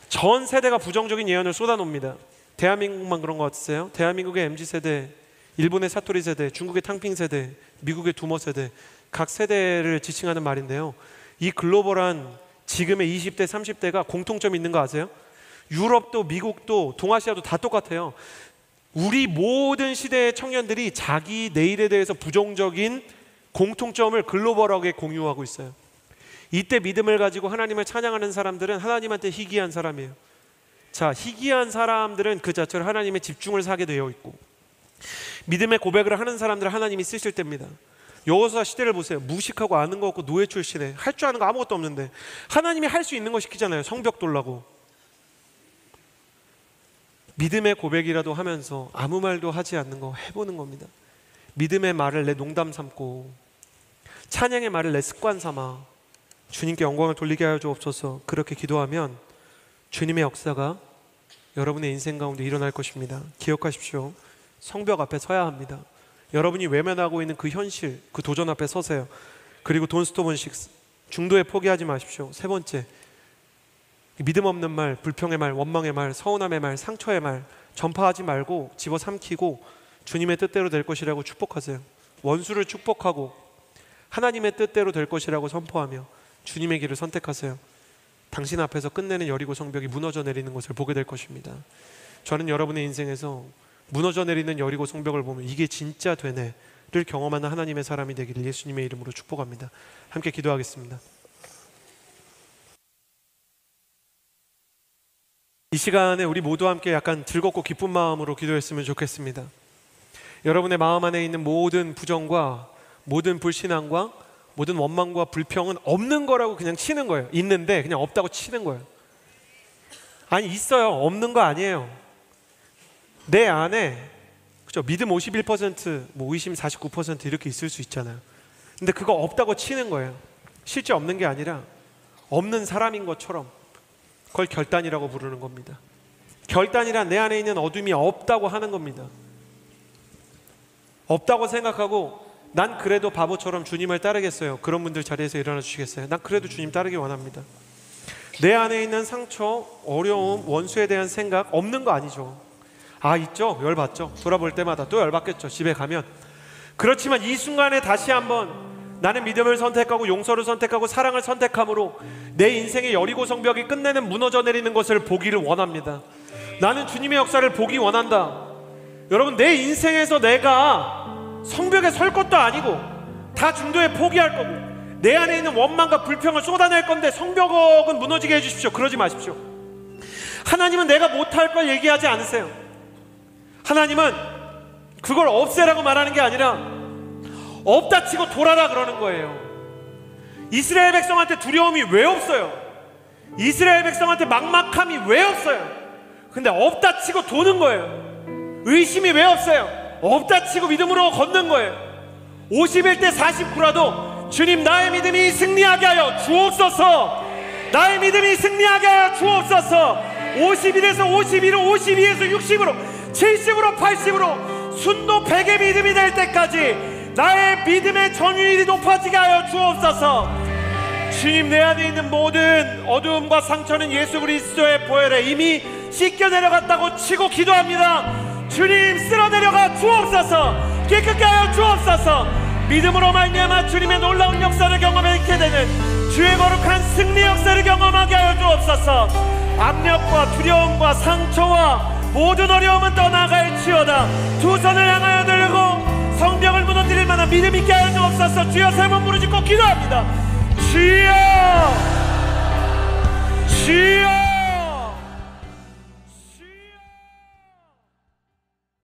전 세대가 부정적인 예언을 쏟아놉니다. 대한민국만 그런 거 같으세요? 대한민국의 MZ세대, 일본의 사토리 세대, 중국의 탕핑 세대, 미국의 두머 세대, 각 세대를 지칭하는 말인데요. 이 글로벌한 지금의 20대, 30대가 공통점이 있는 거 아세요? 유럽도 미국도 동아시아도 다 똑같아요. 우리 모든 시대의 청년들이 자기 내일에 대해서 부정적인 공통점을 글로벌하게 공유하고 있어요. 이때 믿음을 가지고 하나님을 찬양하는 사람들은 하나님한테 희귀한 사람이에요. 자, 희귀한 사람들은 그 자체로 하나님의 집중을 사게 되어 있고, 믿음의 고백을 하는 사람들을 하나님이 쓰실 때입니다. 여호수아 시대를 보세요. 무식하고 아는 거 없고 노예 출신에 할 줄 아는 거 아무것도 없는데 하나님이 할 수 있는 거 시키잖아요. 성벽 돌라고. 믿음의 고백이라도 하면서 아무 말도 하지 않는 거 해보는 겁니다. 믿음의 말을 내 농담 삼고 찬양의 말을 내 습관 삼아 주님께 영광을 돌리게 하여 주옵소서. 그렇게 기도하면 주님의 역사가 여러분의 인생 가운데 일어날 것입니다. 기억하십시오. 성벽 앞에 서야 합니다. 여러분이 외면하고 있는 그 현실, 그 도전 앞에 서세요. 그리고 Don't stop on 6, 중도에 포기하지 마십시오. 세 번째, 믿음 없는 말, 불평의 말, 원망의 말, 서운함의 말, 상처의 말 전파하지 말고 집어삼키고 주님의 뜻대로 될 것이라고 축복하세요. 원수를 축복하고 하나님의 뜻대로 될 것이라고 선포하며 주님의 길을 선택하세요. 당신 앞에서 끝내는 여리고 성벽이 무너져 내리는 것을 보게 될 것입니다. 저는 여러분의 인생에서 무너져 내리는 여리고 성벽을 보면 이게 진짜 되네를 경험하는 하나님의 사람이 되기를 예수님의 이름으로 축복합니다. 함께 기도하겠습니다. 이 시간에 우리 모두 함께 약간 즐겁고 기쁜 마음으로 기도했으면 좋겠습니다. 여러분의 마음 안에 있는 모든 부정과 모든 불신앙과 모든 원망과 불평은 없는 거라고 그냥 치는 거예요. 있는데 그냥 없다고 치는 거예요. 아니, 있어요. 없는 거 아니에요. 내 안에, 그죠? 믿음 51%, 뭐 의심 49% 이렇게 있을 수 있잖아요. 근데 그거 없다고 치는 거예요. 실제 없는 게 아니라 없는 사람인 것처럼 그걸 결단이라고 부르는 겁니다. 결단이란 내 안에 있는 어둠이 없다고 하는 겁니다. 없다고 생각하고 난 그래도 바보처럼 주님을 따르겠어요. 그런 분들 자리에서 일어나 주시겠어요? 난 그래도 주님 따르기 원합니다. 내 안에 있는 상처, 어려움, 원수에 대한 생각 없는 거 아니죠. 아, 있죠. 열받죠. 돌아볼 때마다 또 열받겠죠. 집에 가면. 그렇지만 이 순간에 다시 한번 나는 믿음을 선택하고 용서를 선택하고 사랑을 선택함으로 내 인생의 여리고 성벽이 끝내는 무너져 내리는 것을 보기를 원합니다. 나는 주님의 역사를 보기 원한다. 여러분, 내 인생에서 내가 성벽에 설 것도 아니고 다 중도에 포기할 거고 내 안에 있는 원망과 불평을 쏟아낼 건데 성벽은 무너지게 해주십시오. 그러지 마십시오. 하나님은 내가 못할 걸 얘기하지 않으세요. 하나님은 그걸 없애라고 말하는 게 아니라 없다 치고 돌아라 그러는 거예요. 이스라엘 백성한테 두려움이 왜 없어요? 이스라엘 백성한테 막막함이 왜 없어요? 근데 없다 치고 도는 거예요. 의심이 왜 없어요? 없다 치고 믿음으로 걷는 거예요. 51대 49라도 주님, 나의 믿음이 승리하게 하여 주옵소서. 나의 믿음이 승리하게 하여 주옵소서. 51에서 51로 52에서 60으로 70으로 80으로 순도 100의 믿음이 될 때까지 나의 믿음의 전율이 높아지게 하여 주옵소서. 주님, 내 안에 있는 모든 어두움과 상처는 예수 그리스도의 보혈에 이미 씻겨 내려갔다고 치고 기도합니다. 주님, 쓸어 내려가 주옵소서. 깨끗게 하여 주옵소서. 믿음으로 말미암아 주님의 놀라운 역사를 경험하게 되는 주의 거룩한 승리 역사를 경험하게 하여 주옵소서. 압력과 두려움과 상처와 모든 어려움은 떠나갈지어다. 두 손을 향하여 들고 성벽을 무너뜨릴 만한 믿음 있게 하여 주옵소서. 주여, 세 번 부르짖고 기도합니다. 주여, 주여.